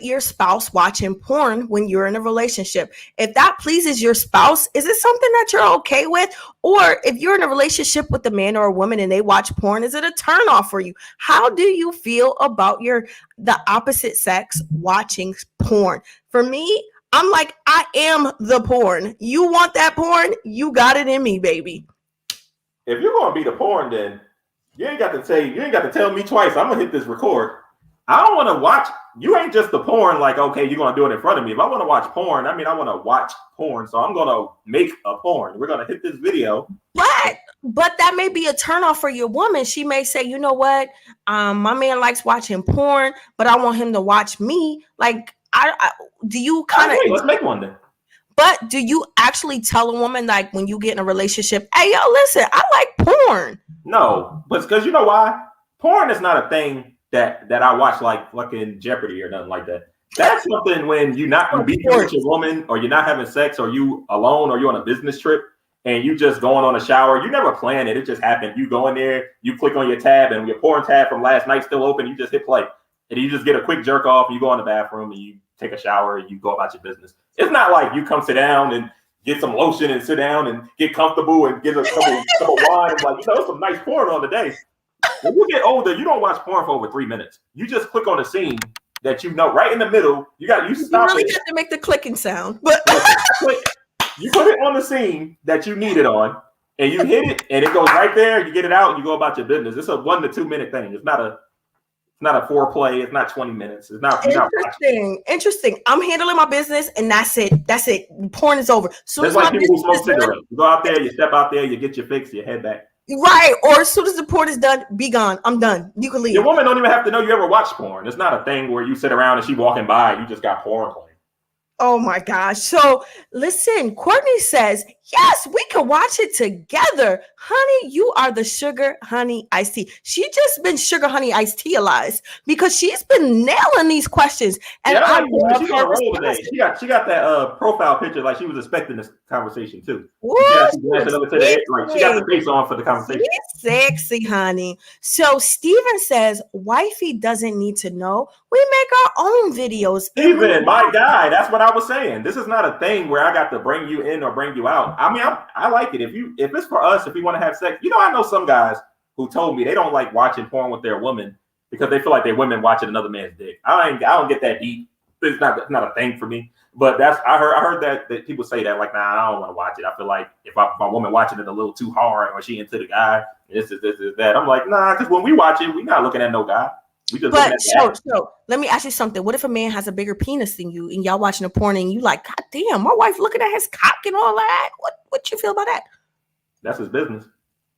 your spouse watching porn when you're in a relationship? If that pleases your spouse, is it something that you're okay with? Or if you're in a relationship with a man or a woman and they watch porn, is it a turn off for you? How do you feel about the opposite sex watching porn? For me, I'm like, I am the porn. You want that porn? You got it in me, baby. If you're gonna be the porn, then you ain't got to tell me twice. I'm gonna hit this record. I don't want to watch. You ain't just the porn. Like, okay, you're gonna do it in front of me. If I want to watch porn, I mean, I want to watch porn. So I'm gonna make a porn. We're gonna hit this video. But that may be a turnoff for your woman. She may say, you know what, my man likes watching porn, but I want him to watch me. Like, do you kind of? Let's make one then. But do you actually tell a woman, like, when you get in a relationship, hey, yo, listen, I like porn? No, but because you know why? Porn is not a thing that I watch like in Jeopardy or nothing like that. That's something when you're not being with your woman, or you're not having sex, or you alone, or you're on a business trip and you just going on a shower. You never plan it. It just happened. You go in there, you click on your tab, and your porn tab from last night still open. You just hit play, and you just get a quick jerk off. And you go in the bathroom and you take a shower and you go about your business. It's not like you come sit down and get some lotion and sit down and get comfortable and get a couple wine and like, some nice porn on the day. When you get older, you don't watch porn for over 3 minutes. You just click on a scene that right in the middle. You stop it. You really have to make the clicking sound. But you put it on the scene that you need it on, and you hit it, and it goes right there. You get it out, and you go about your business. It's a 1 to 2 minute thing. It's not a foreplay. It's not 20 minutes. It's not interesting. I'm handling my business, and that's it. Porn is over. Soon it's like people who smoke cigarettes. You go out there, you step out there, you get your fix, you head back. Right. Or as soon as the porn is done, be gone. I'm done. You can leave. Your woman don't even have to know you ever watch porn. It's not a thing where you sit around and she walking by and you just got porn playing. Oh my gosh. So listen, Courtney says, yes, we can watch it together. Honey, you are the sugar honey iced tea. She just been sugar honey iced tea-alized because she's been nailing these questions. And I love her today. She got that profile picture like she was expecting this conversation too. She got the face on for the conversation. It's sexy, honey. So Steven says, wifey doesn't need to know. We make our own videos. Steven, my guy, that's what I was saying. This is not a thing where I got to bring you in or bring you out. I mean, I like it. If it's for us, if we want to have sex, I know some guys who told me they don't like watching porn with their woman because they feel like their women watching another man's dick. I don't get that deep. It's not a thing for me. But I heard that people say that, like, nah, I don't want to watch it. I feel like if my woman watching it a little too hard, or she into the guy, this is that. I'm like, nah, because when we watch it, we're not looking at no guy. So let me ask you something. What if a man has a bigger penis than you and y'all watching a porn and you like, God damn, my wife looking at his cock and all that? What you feel about that? That's his business.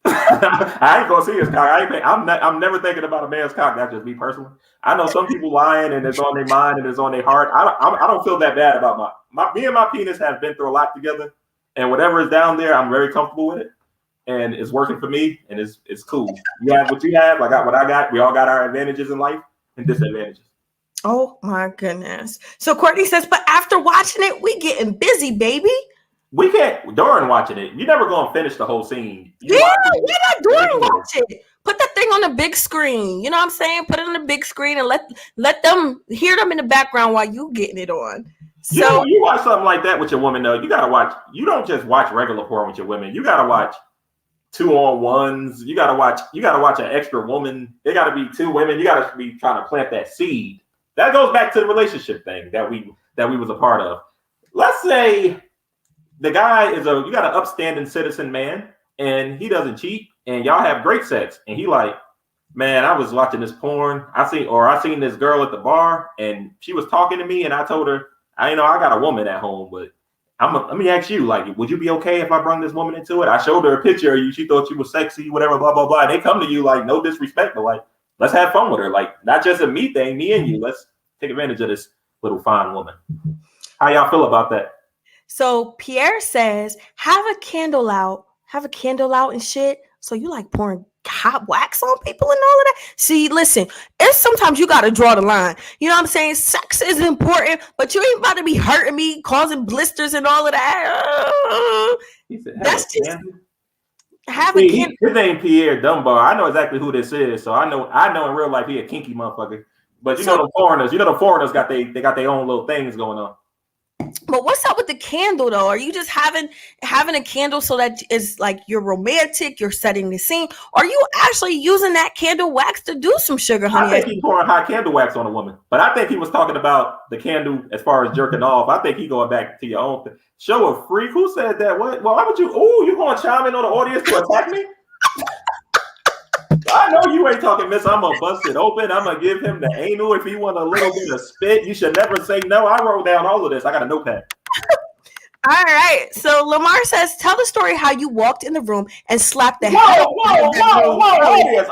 I ain't gonna see his cock. I'm never thinking about a man's cock. That's just me personally. I know some people lying and it's on their mind and it's on their heart. I don't feel that bad about me and my penis have been through a lot together, and whatever is down there, I'm very comfortable with it. And it's working for me, and it's cool. You have what you have. I got what I got. We all got our advantages in life and disadvantages. Oh my goodness. So Courtney says, but after watching it, we getting busy, baby. We can't during watching it. You're never gonna finish the whole scene. We're not during watching it. Put that thing on the big screen. You know what I'm saying? Put it on the big screen and let them hear them in the background while you getting it on. So you watch something like that with your woman, though. You gotta watch. You don't just watch regular porn with your women. You gotta watch 2-on-1s. You gotta watch an extra woman. There gotta be 2 women. You gotta be trying to plant that seed. That goes back to the relationship thing that we was a part of. Let's say the guy you got an upstanding citizen man and he doesn't cheat and y'all have great sex and he like, man, I was watching this porn. I seen this girl at the bar and she was talking to me and I told her, I got a woman at home, but let me ask you, like, would you be okay if I brought this woman into it? I showed her a picture of you. She thought you was sexy, whatever, blah, blah, blah. And they come to you like, no disrespect, but like, let's have fun with her. Like, not just a me thing, me and you. Let's take advantage of this little fine woman. How y'all feel about that? So Pierre says, have a candle out and shit. So you like pouring hot wax on people and all of that? See, listen, it's sometimes you got to draw the line. You know what I'm saying? Sex is important, but you ain't about to be hurting me, causing blisters and all of that. He said, That's just candle. have a candle. His name Pierre Dunbar. I know exactly who this is, so I know in real life he a kinky motherfucker. But you know the foreigners got they got their own little things going on. But what's up with the candle though? Are you just having a candle so that it's like you're romantic, you're setting the scene? Or are you actually using that candle wax to do some sugar honey? I think he's pouring hot candle wax on a woman, but I think he was talking about the candle as far as jerking off. I think he going back to your own thing. Show a freak. Who said that? What? Well, how would you? Oh, you going to chime in on the audience to attack me? I know you ain't talking, miss. I'm gonna bust it open. I'm gonna give him the anal if he want a little bit of spit. You should never say no. I wrote down all of this. I got a notepad. All right. So Lamar says, tell the story how you walked in the room and slapped the head. Whoa! Audience.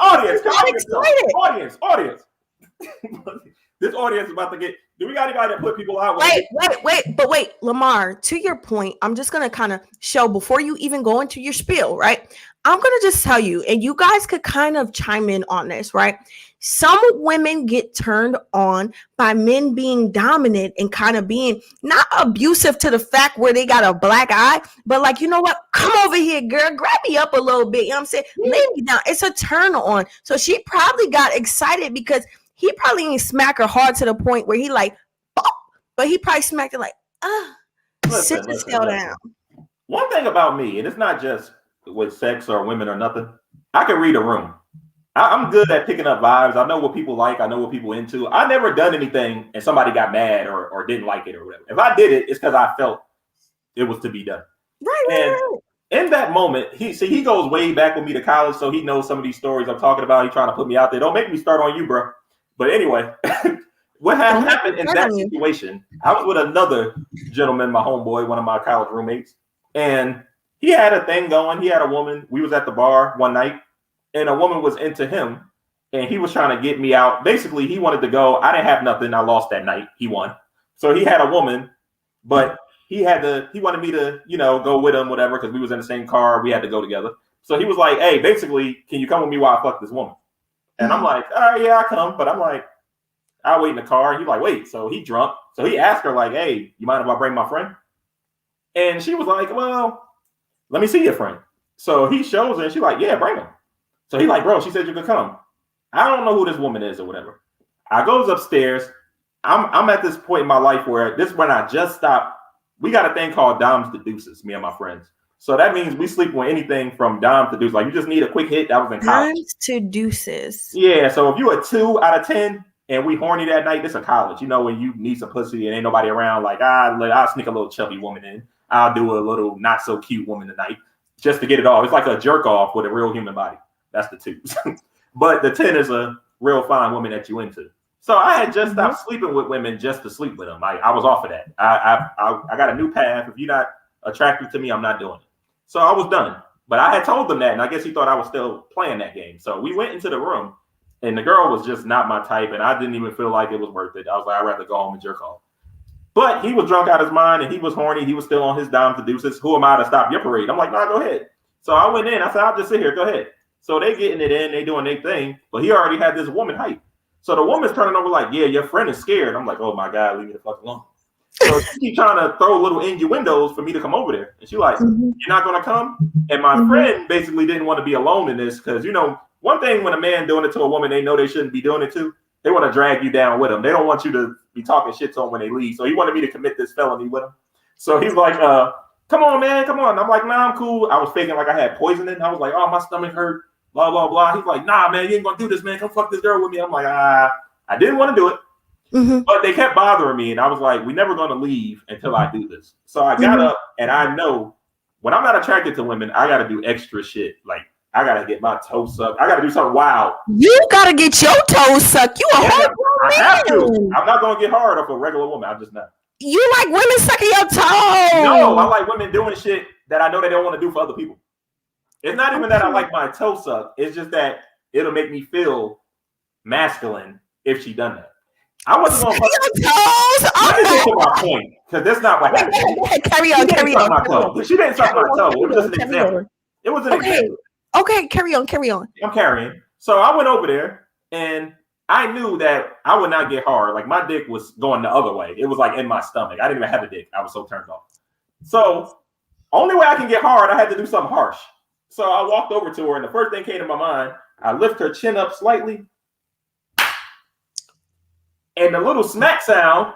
This audience is about to get. Do we got anybody that put people out? Wait, Lamar, to your point, I'm just gonna kind of show before you even go into your spiel, right? I'm gonna just tell you, and you guys could kind of chime in on this, right? Some women get turned on by men being dominant and kind of being not abusive to the fact where they got a black eye, but like, you know what? Come over here, girl. Grab me up a little bit. You know what I'm saying? Lay me down. It's a turn on. So she probably got excited because he probably ain't smack her hard to the point where he like, but he probably smacked it like, sit the scale down. One thing about me, and it's not just with sex or women or nothing, I can read a room. I'm good at picking up vibes. I know what people like. I know what people into. I never done anything and somebody got mad or didn't like it or whatever. If I did it, it's because I felt it was to be done. Right. In that moment, he goes way back with me to college, so he knows some of these stories I'm talking about. He's trying to put me out there. Don't make me start on you, bro. But anyway, what happened in that situation, I was with another gentleman, my homeboy, one of my college roommates, and he had a thing going. He had a woman. We was at the bar one night, and a woman was into him, and he was trying to get me out. Basically, he wanted to go. I didn't have nothing. I lost that night. He won. So he had a woman, but he wanted me to, go with him, whatever, because we was in the same car. We had to go together. So he was like, hey, basically, can you come with me while I fuck this woman? And I'm like, all right, yeah, I come. But I'm like, I'll wait in the car. And he's like, wait. So he drunk. So he asked her, like, hey, you mind if I bring my friend? And she was like, well, let me see your friend. So he shows her and she's like, yeah, bring him. So he's like, bro, she said you could come. I don't know who this woman is or whatever. I goes upstairs. I'm at this point in my life where this is when I just stopped. We got a thing called Doms to Deuces, me and my friends. So that means we sleep with anything from Dom to Deuce. Like, you just need a quick hit. That was in college. Doms to Deuces. Yeah, so if you a 2 out of 10 and we horny that night, this is college. When you need some pussy and ain't nobody around, like, I'll sneak a little chubby woman in. I'll do a little not so cute woman tonight just to get it off. It's like a jerk off with a real human body. That's the 2. But the 10 is a real fine woman that you into. So I had just stopped sleeping with women just to sleep with them. I was off of that. I got a new path. If you're not attracted to me, I'm not doing it. So I was done. But I had told them that, and I guess he thought I was still playing that game. So we went into the room, and the girl was just not my type, and I didn't even feel like it was worth it. I was like, I'd rather go home and jerk off. But he was drunk out of his mind, and he was horny. He was still on his Dom to Deuces. Who am I to stop your parade? I'm like, nah, go ahead. So I went in. I said, I'll just sit here. Go ahead. So they getting it in. They doing their thing. But he already had this woman hype. So the woman's turning over like, yeah, your friend is scared. I'm like, oh, my God, leave me the fuck alone. So she trying to throw little innuendos for me to come over there. And she like, you're not going to come? And my friend basically didn't want to be alone in this because, one thing when a man doing it to a woman they know they shouldn't be doing it to, they want to drag you down with them. They don't want you to be talking shit to them when they leave. So he wanted me to commit this felony with him. So he's like, come on, man, come on. I'm like, nah, I'm cool. I was faking like I had poisoning. I was like, oh, my stomach hurt, blah, blah, blah. He's like, nah, man, you ain't going to do this, man. Come fuck this girl with me. I'm like, I didn't want to do it. But they kept bothering me. And I was like, we're never going to leave until I do this. So I got up and I know when I'm not attracted to women, I got to do extra shit. Like, I got to get my toes sucked. I got to do something wild. You got to get your toes sucked. You a hard I have to. I'm not going to get hard off a regular woman. I'm just not. You like women sucking your toes? No, I like women doing shit that I know they don't want to do for other people. It's not even that I like my toe sucked. It's just that it'll make me feel masculine if she done that. I wasn't going to fuck. Let me get to my point, because that's not what happened. Carry on. She didn't suck my toe. It was just an example. It was an example. Okay, carry on. I'm carrying. So I went over there, and I knew that I would not get hard. Like, my dick was going the other way. It was like in my stomach. I didn't even have a dick. I was so turned off. So only way I can get hard, I had to do something harsh. So I walked over to her, and the first thing came to my mind, I lift her chin up slightly, and the little smack sound,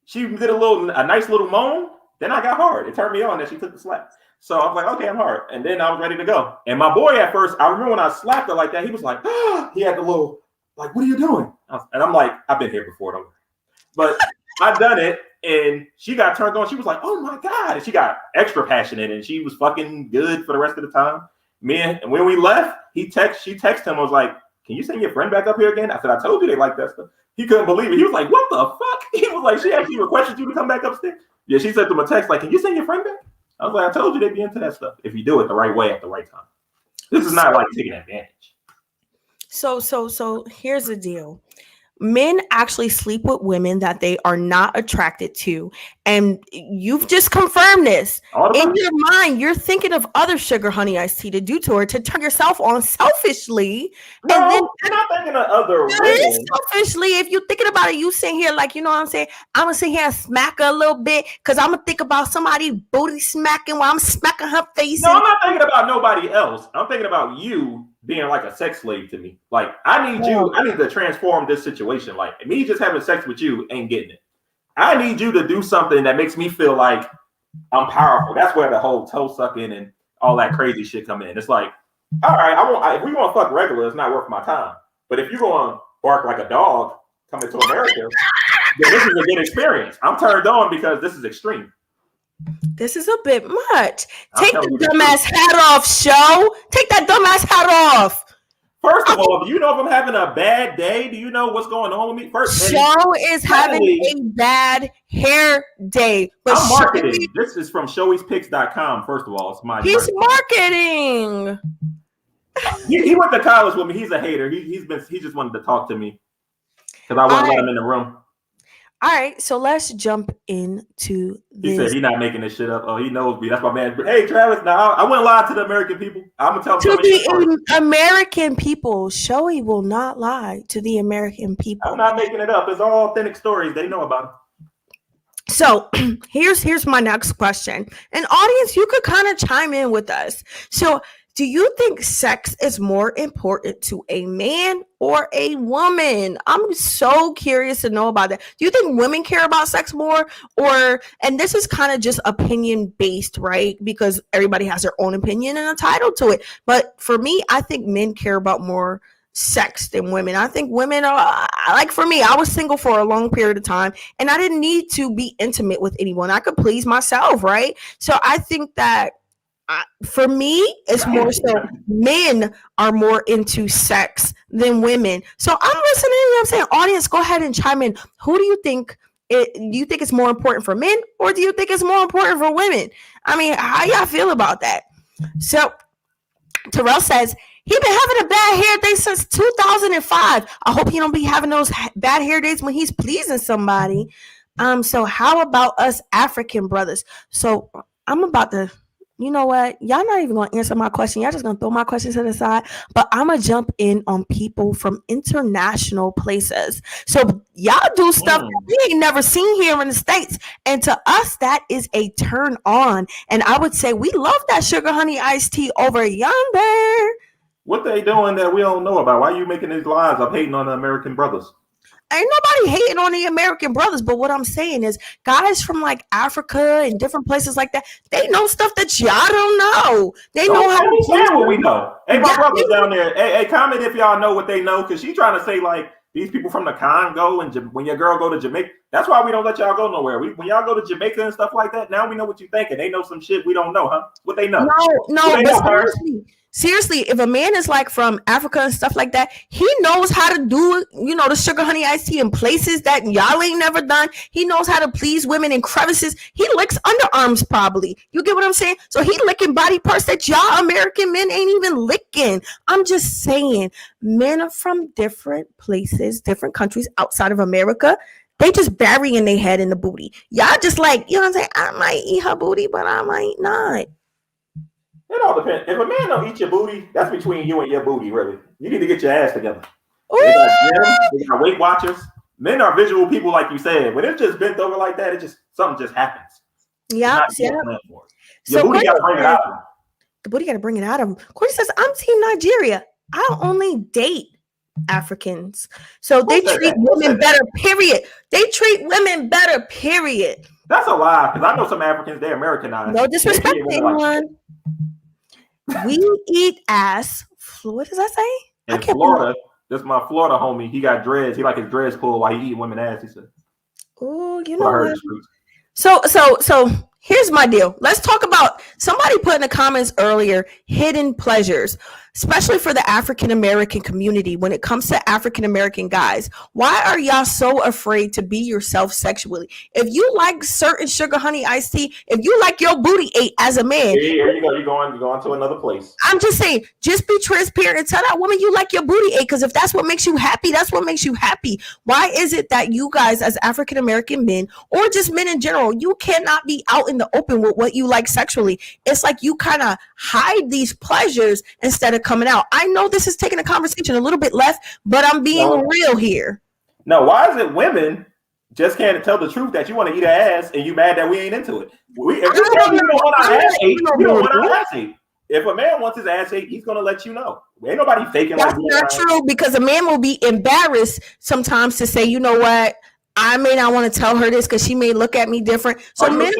she did a nice little moan. Then I got hard. It turned me on that she took the slap. So I was like, okay, I'm hard. And then I was ready to go. And my boy at first, I remember when I slapped her like that, he was like, he had the little, like, what are you doing? And I'm like, I've been here before, don't worry. But I've done it, and she got turned on. She was like, oh my God. And she got extra passionate, and she was fucking good for the rest of the time. And when we left, she texted him, I was like, can you send your friend back up here again? I said, I told you they like that stuff. He couldn't believe it. He was like, what the fuck? He was like, she actually requested you to come back upstairs? Yeah, she sent him a text like, can you send your friend back? I was like, I told you they'd be into that stuff if you do it the right way at the right time. This is not like taking advantage. So here's the deal. Men actually sleep with women that they are not attracted to. And you've just confirmed this. In your mind, you're thinking of other sugar honey iced tea to do to her to turn yourself on selfishly. No, and then you're not thinking of other women. Selfishly, if you're thinking about it, you sitting here like, you know what I'm saying? I'm going to sit here and smack her a little bit because I'm going to think about somebody booty smacking while I'm smacking her face. No, I'm not thinking about nobody else. I'm thinking about you being like a sex slave to me. Like, I need to transform this situation. Like, me just having sex with you ain't getting it. I need you to do something that makes me feel like I'm powerful. That's where the whole toe sucking and all that crazy shit come in. It's like, all right, if we want to fuck regular, it's not worth my time. But if you're going to bark like a dog coming to America, then this is a good experience. I'm turned on because this is extreme. This is a bit much. Take the dumbass hat off, Show. Take that dumbass hat off. First of all, do you know if I'm having a bad day? Do you know what's going on with me? First, Show is having a bad hair day. But I'm marketing. This is from showiespics.com. First of all, it's my. He's marketing. He went to college with me. He's a hater. He just wanted to talk to me because I wouldn't let him in the room. All right, so let's jump into this. He said he's not making this shit up. Oh, he knows me. That's my man. Hey, Travis, now I wouldn't lie to the American people. I'm going to tell them. To the American people, Shoei will not lie to the American people. I'm not making it up. It's all authentic stories. They know about it. So here's my next question. And audience, you could kind of chime in with us. So do you think sex is more important to a man or a woman? I'm so curious to know about that. Do you think women care about sex more? And this is kind of just opinion based, right? Because everybody has their own opinion and entitled to it. But for me, I think men care about more sex than women. I think women are, like for me, I was single for a long period of time and I didn't need to be intimate with anyone. I could please myself, right? So I think that for me, it's more so men are more into sex than women. So I'm listening. You know what I'm saying? Audience, go ahead and chime in. Who do you think do you think it's more important for men or do you think it's more important for women? I mean, how y'all feel about that? So Terrell says, he been having a bad hair day since 2005. I hope he don't be having those bad hair days when he's pleasing somebody. So how about us African brothers? So I'm about to, you know what? Y'all not even going to answer my question. Y'all just going to throw my question to the side. But I'm going to jump in on people from international places. So y'all do stuff that we ain't never seen here in the States. And to us, that is a turn on. And I would say we love that sugar honey iced tea over yonder. What they doing that we don't know about? Why are you making these lies of hating on the American brothers? Ain't nobody hating on the American brothers, but what I'm saying is guys from like Africa and different places like that, they know stuff that y'all don't know. They know how to say what we know. Hey, my brother's down there. Hey, comment if y'all know what they know, because she's trying to say like these people from the Congo and when your girl go to Jamaica. That's why we don't let y'all go nowhere. When y'all go to Jamaica and stuff like that, now we know what you think, and they know some shit we don't know, huh? What they know? No, but seriously, if a man is like from Africa and stuff like that, he knows how to do, the sugar honey iced tea in places that y'all ain't never done. He knows how to please women in crevices. He licks underarms probably. You get what I'm saying? So he licking body parts that y'all American men ain't even licking. I'm just saying, men are from different places, different countries outside of America. They just burying their head in the booty. Y'all just like, you know what I'm saying? I might eat her booty, but I might not. It all depends. If a man don't eat your booty, that's between you and your booty, really. You need to get your ass together. They got gyms, they got Weight Watchers. Men are visual people, like you said. When it's just bent over like that, something just happens. Yeah. Your booty got to bring it out of him. The booty got to bring it out of him. Courtney says, I'm Team Nigeria. I only date Africans. So they treat women better, period. They treat women better, period. That's a lie, because I know some Africans, they're Americanized. No disrespect to anyone. We eat ass. What does that say? In Florida, this is my Florida homie. He got dreads. He like his dreads pulled while he eating women ass, he said. Oh, you know what? So here's my deal. Let's talk about, somebody put in the comments earlier, hidden pleasures, especially for the African American community. When it comes to African American guys, why are y'all so afraid to be yourself sexually? If you like certain sugar honey iced tea, if you like your booty ate as a man, here you go. You're going to another place. I'm just saying, just be transparent and tell that woman you like your booty ate, because if that's what makes you happy, that's what makes you happy. Why is it that you guys as African American men, or just men in general, you cannot be out in the open with what you like sexually? It's like you kind of hide these pleasures instead of coming out. I know this is taking a conversation a little bit left, but I'm being real here. No, why is it women just can't tell the truth that you want to eat an ass and you mad that we ain't into it? If we don't want our ass ate, we don't want our ass ate. If a man wants his ass ate, he's gonna let you know. Ain't nobody faking. That's not true, because a man will be embarrassed sometimes to say, you know what, I may not want to tell her this because she may look at me different. So men,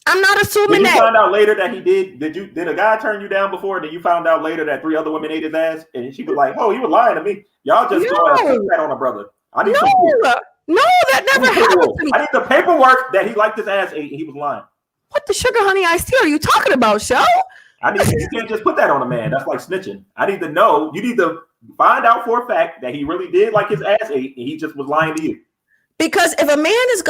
I'm not assuming that. You found out later that he did. Did a guy turn you down before? Did you found out later that 3 other women ate his ass? And she was like, "Oh, he was lying to me." Y'all just go and put that on a brother. I need no, that never happened to me. I need the paperwork that he liked his ass ate and he was lying. What the sugar honey iced tea are you talking about, Show? You can't just put that on a man. That's like snitching. I need to know. You need to find out for a fact that he really did like his ass ate and he just was lying to you. Because if a man is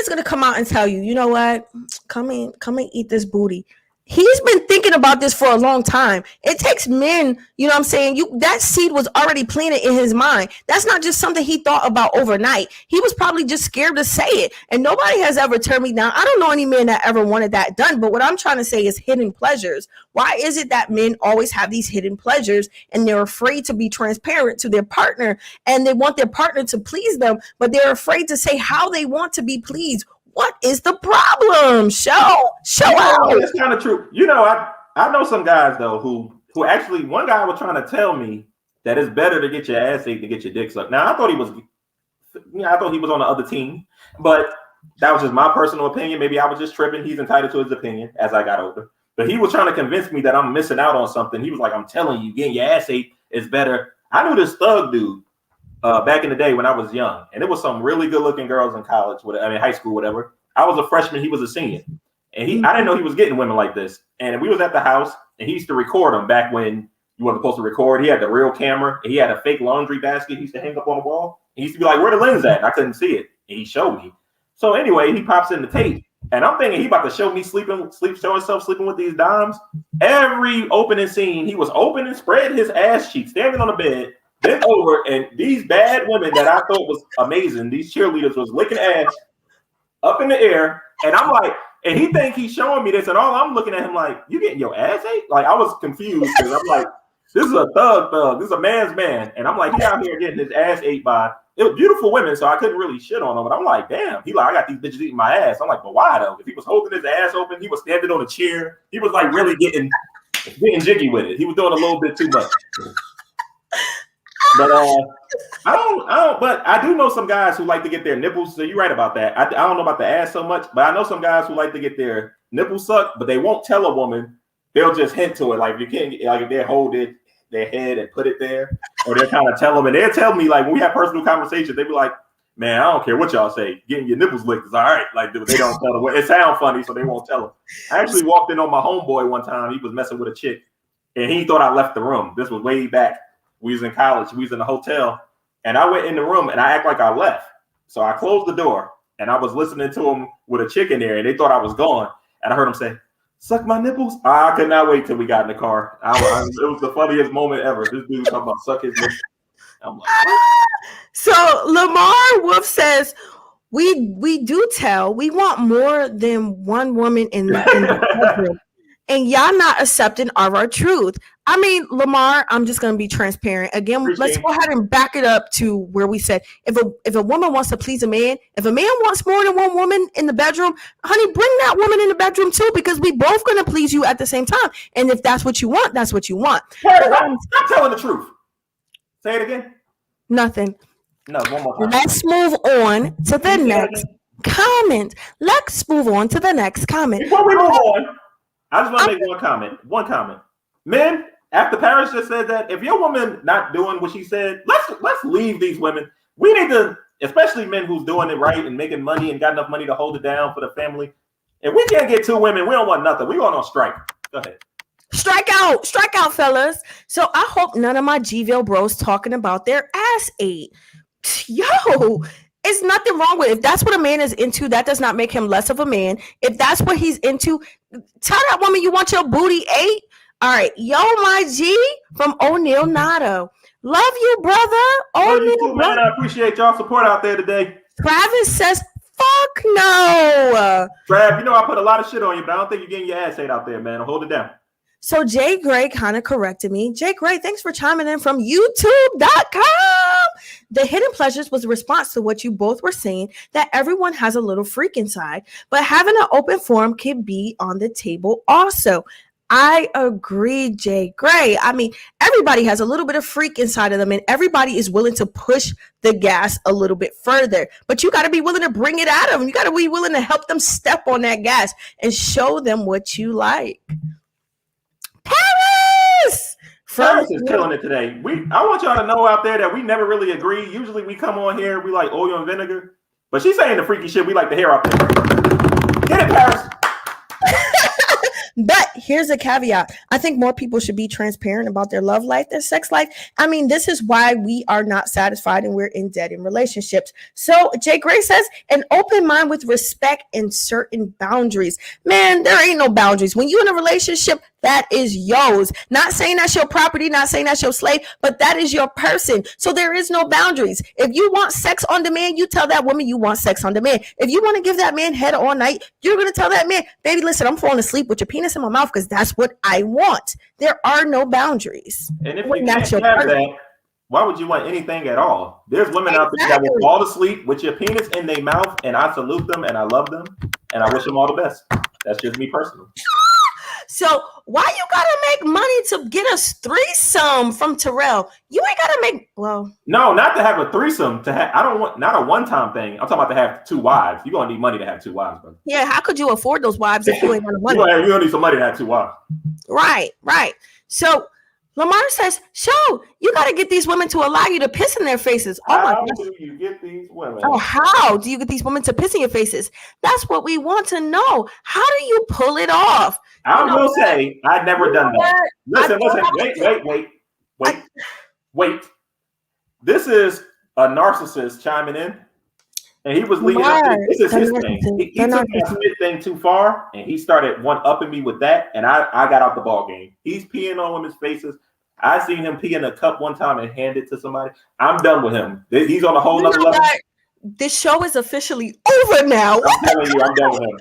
gonna come out and tell you, you know what, come and eat this booty, he's been thinking about this for a long time. It takes men, you know what I'm saying? That seed was already planted in his mind. That's not just something he thought about overnight. He was probably just scared to say it. And nobody has ever turned me down. I don't know any man that ever wanted that done. But what I'm trying to say is hidden pleasures. Why is it that men always have these hidden pleasures and they're afraid to be transparent to their partner, and they want their partner to please them, but they're afraid to say how they want to be pleased? What is the problem? Show out. It's kind of true. You know, I know some guys though who actually, one guy was trying to tell me that it's better to get your ass ate than get your dick sucked. Now I thought he was on the other team, but that was just my personal opinion. Maybe I was just tripping. He's entitled to his opinion as I got older. But he was trying to convince me that I'm missing out on something. He was like, "I'm telling you, getting your ass ate is better." I knew this thug dude back in the day when I was young, and it was some really good looking girls in college, high school, whatever. I was a freshman, he was a senior, and I didn't know he was getting women like this. And we was at the house, and he used to record them back when you weren't supposed to record. He had the real camera, and he had a fake laundry basket he used to hang up on the wall. He used to be like, "Where the lens at?" And I couldn't see it, and he showed me. So anyway, he pops in the tape, and I'm thinking he about to show me show himself sleeping with these dimes. Every opening scene, he was open and spread his ass cheeks, standing on the bed, bent over, and these bad women that I thought was amazing, these cheerleaders, was licking ass up in the air. And I'm like, and he think he's showing me this, and all I'm looking at him like, "You getting your ass ate?" Like, I was confused, because I'm like, this is a thug, this is a man's man. And I'm like, he out here getting his ass ate by, it was beautiful women, so I couldn't really shit on him. But I'm like, damn, he like, I got these bitches eating my ass. I'm like, but why though? If he was holding his ass open, he was standing on a chair, he was like really getting jiggy with it. He was doing a little bit too much. But I don't. But I do know some guys who like to get their nipples. So you're right about that. I don't know about the ass so much, but I know some guys who like to get their nipples sucked, but they won't tell a woman. They'll just hint to it. Like, you can't, like, if they hold their head and put it there, or they'll kind of tell them, and they'll tell me, like, when we have personal conversations, they be like, man, I don't care what y'all say. Getting your nipples licked is all right. Like they don't tell them. It sounds funny, so they won't tell them. I actually walked in on my homeboy one time. He was messing with a chick, and he thought I left the room. This was way back. We was in college. We was in a hotel, and I went in the room, and I act like I left. So I closed the door, and I was listening to him with a chick in there, and they thought I was gone. And I heard him say, "Suck my nipples." I could not wait till we got in the car. It was the funniest moment ever. This dude talking about suck his nipples. I'm like, what? So Lamar Wolf says, we do tell we want more than one woman in the bedroom, and y'all not accepting of our truth. I mean, Lamar, I'm just going to be transparent again. Let's go ahead and back it up to where we said if a woman wants to please a man, if a man wants more than one woman in the bedroom, honey, bring that woman in the bedroom too, because we both going to please you at the same time. And if that's what you want, that's what you want. I'm telling the truth. Say it again. Nothing. No, one more time. Let's move on to the next comment. Let's move on to the next comment. Before we move on, I just want to make one comment. One comment. Men, after Paris just said that, if your woman not doing what she said, let's leave these women. We need to, especially men who's doing it right and making money and got enough money to hold it down for the family. If we can't get two women, we don't want nothing. We going on strike. Go ahead. Strike out, fellas. So I hope none of my Gville bros talking about their ass ate. Yo, it's nothing wrong with it. If that's what a man is into, that does not make him less of a man. If that's what he's into, tell that woman you want your booty ate. All right, yo, my G from O'Neil Nato. Love you, brother. O'Neil, man. I appreciate y'all support out there today. Travis says, fuck no. Trav, you know I put a lot of shit on you, but I don't think you're getting your ass ate out there, man. Hold it down. So Jay Gray kind of corrected me. Jay Gray, thanks for chiming in from youtube.com. The Hidden Pleasures was a response to what you both were saying, that everyone has a little freak inside, but having an open forum can be on the table also. I agree, Jay Gray. I mean, everybody has a little bit of freak inside of them, and everybody is willing to push the gas a little bit further. But you got to be willing to bring it at them. You got to be willing to help them step on that gas and show them what you like. Paris is killing it today. I want y'all to know out there that we never really agree. Usually we come on here, we like oil and vinegar. But she's saying the freaky shit we like to hear out there. Get it, Paris. But here's a caveat. I think more people should be transparent about their love life, their sex life. I mean, this is why we are not satisfied and we're in dead in relationships. So Jay Gray says, an open mind with respect and certain boundaries. Man, there ain't no boundaries. When you're in a relationship, that is yours. Not saying that's your property, not saying that's your slave, but that is your person. So there is no boundaries. If you want sex on demand, you tell that woman you want sex on demand. If you want to give that man head all night, you're going to tell that man, baby, listen, I'm falling asleep with your penis in my mouth because that's what I want. There are no boundaries. And if you can't have that, why would you want anything at all? There's women out there that will fall asleep with your penis in their mouth, and I salute them and I love them and I wish them all the best. That's just me personally. So why you gotta make money to get a threesome from Terrell? You ain't gotta make no, not to have a threesome. I don't want not a one-time thing. I'm talking about to have two wives. You're gonna need money to have two wives, brother. Yeah, how could you afford those wives if you ain't got the money? You're gonna need some money to have two wives. Right. So Lamar says, "Show you got to get these women to allow you to piss in their faces." Oh my gosh. How do you get these women? Oh, how do you get these women to piss in your faces? That's what we want to know. How do you pull it off? I will say I've never done that. Listen. Wait. This is a narcissist chiming in, and he was leading up to this is his thing. He took that spit thing too far, and he started one-upping me with that, and I got out the ball game. He's peeing on women's faces. I seen him pee in a cup one time and hand it to somebody. I'm done with him. He's on a whole other level. This show is officially over now. I'm telling you, I'm done with him.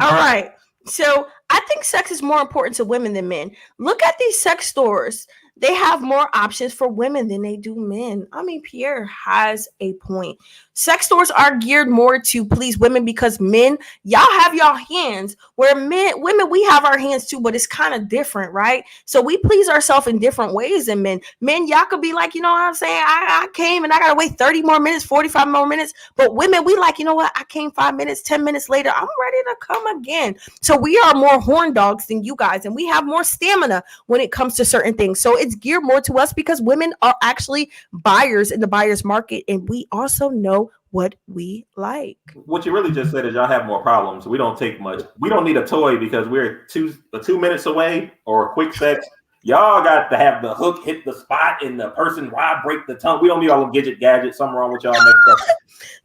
All right. So I think sex is more important to women than men. Look at these sex stores. They have more options for women than they do men. I mean, Pierre has a point. Sex stores are geared more to please women because men, y'all have y'all hands where women, we have our hands too, but it's kind of different, right? So we please ourselves in different ways than men. Men, y'all could be like, you know what I'm saying? I came and I got to wait 30 more minutes, 45 more minutes. But women, we like, you know what? I came 5 minutes, 10 minutes later. I'm ready to come again. So we are more horn dogs than you guys, and we have more stamina when it comes to certain things. So it's geared more to us because women are actually buyers in the buyer's market, and we also know what we like. What you really just said is y'all have more problems. We don't take much. We don't need a toy because we're 2 minutes away or a quick sex. Y'all got to have the hook hit the spot and the person vibrate the tongue. We don't need all the gadget. Something wrong with y'all next up.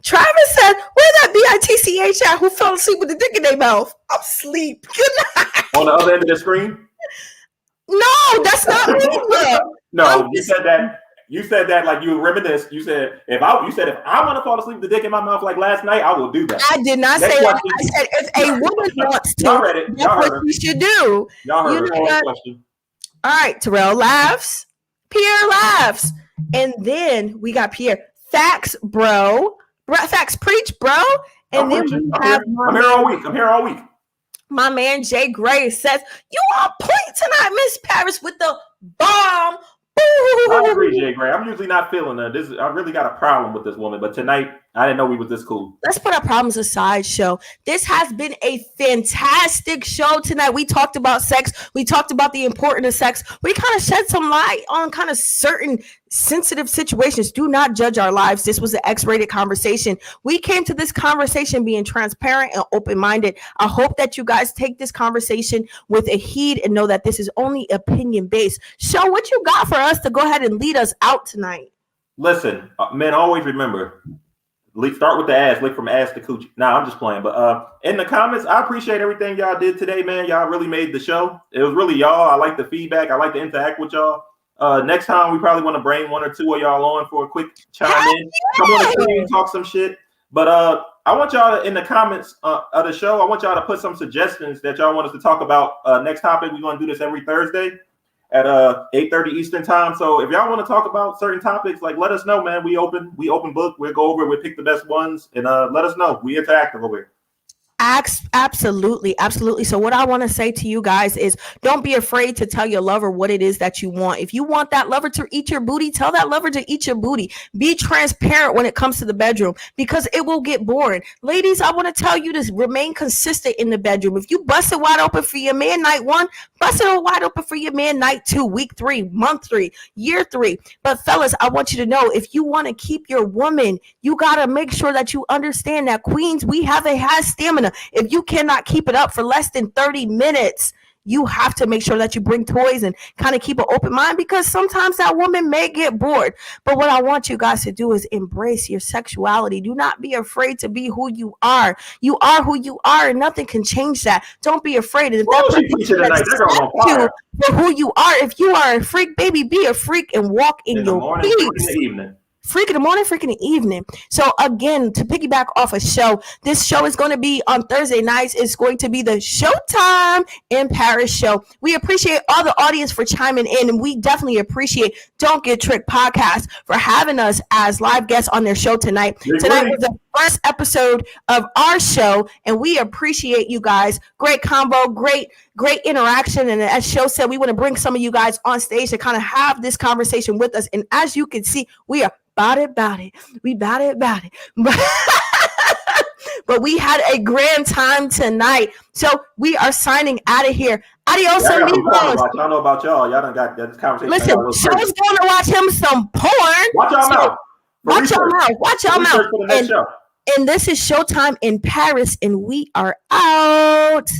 Travis said, where that BITCH at who fell asleep with the dick in their mouth? I'm asleep. Good night. On the other end of the screen? No, that's not me. No, you said that. You said that like you reminisced. You said if I want to fall asleep with the dick in my mouth like last night, I will do that. I did not say that. I said if a woman wants to, y'all read it. that's what you should do. Y'all heard the question. All right, Terrell laughs. Pierre laughs. And then we got Pierre. Facts, bro. Facts, preach, bro. And then we have I'm here all week. My man Jay Gray says, you on point tonight, Miss Paris, with the bomb. I agree, Jay Gray. I'm usually not feeling that. I really got a problem with this woman, but tonight I didn't know we was this cool. Let's put our problems aside, show. This has been a fantastic show tonight. We talked about sex. We talked about the importance of sex. We kind of shed some light on kind of certain sensitive situations. Do not judge our lives. This was an X-rated conversation. We came to this conversation being transparent and open-minded. I hope that you guys take this conversation with a heed and know that this is only opinion-based. Show what you got for us to go ahead and lead us out tonight. Listen, men, always remember, start with the ass, lick from ass to coochie. Nah, I'm just playing. But in the comments, I appreciate everything y'all did today, man. Y'all really made the show. It was really y'all. I like the feedback. I like to interact with y'all. Next time, we probably want to bring 1 or 2 of y'all on for a quick chime in. Come on the screen, talk some shit. But I want y'all to, in the comments of the show, I want y'all to put some suggestions that y'all want us to talk about. Next topic, we're going to do this every Thursday at 8:30 Eastern time. So if y'all want to talk about certain topics, like let us know, man. We open book. We'll go over. We'll pick the best ones and let us know. We interactive over here. Absolutely. So what I want to say to you guys is don't be afraid to tell your lover what it is that you want. If you want that lover to eat your booty, tell that lover to eat your booty. Be transparent when it comes to the bedroom because it will get boring. Ladies, I want to tell you to remain consistent in the bedroom. If you bust it wide open for your man night 1, bust it wide open for your man night 2, week 3, month 3, year 3. But fellas, I want you to know if you want to keep your woman, you got to make sure that you understand that queens, we have a high stamina. If you cannot keep it up for less than 30 minutes, you have to make sure that you bring toys and kind of keep an open mind because sometimes that woman may get bored. But what I want you guys to do is embrace your sexuality. Do not be afraid to be who you are. You are who you are and nothing can change that. Don't be afraid. And if that person for who you are, if you are a freak, baby, be a freak and walk in your peace. Freak in the morning, freak in the evening. So again, to piggyback off a show, this show is going to be on Thursday nights. It's going to be the Showtime N Paris show. We appreciate all the audience for chiming in, and we definitely appreciate Don't Get Tricked podcast for having us as live guests on their show tonight. Tonight was the first episode of our show, and we appreciate you guys. Great combo, great interaction. And as Show said, we want to bring some of you guys on stage to kind of have this conversation with us. And as you can see, we are about it. We about it. But we had a grand time tonight. So we are signing out of here. Adios, amigos. I don't know about y'all. Y'all done got that conversation. Listen, Show's going to watch him some porn. Watch y'all mouth. Watch y'all mouth. And this is Showtime in Paris, and we are out.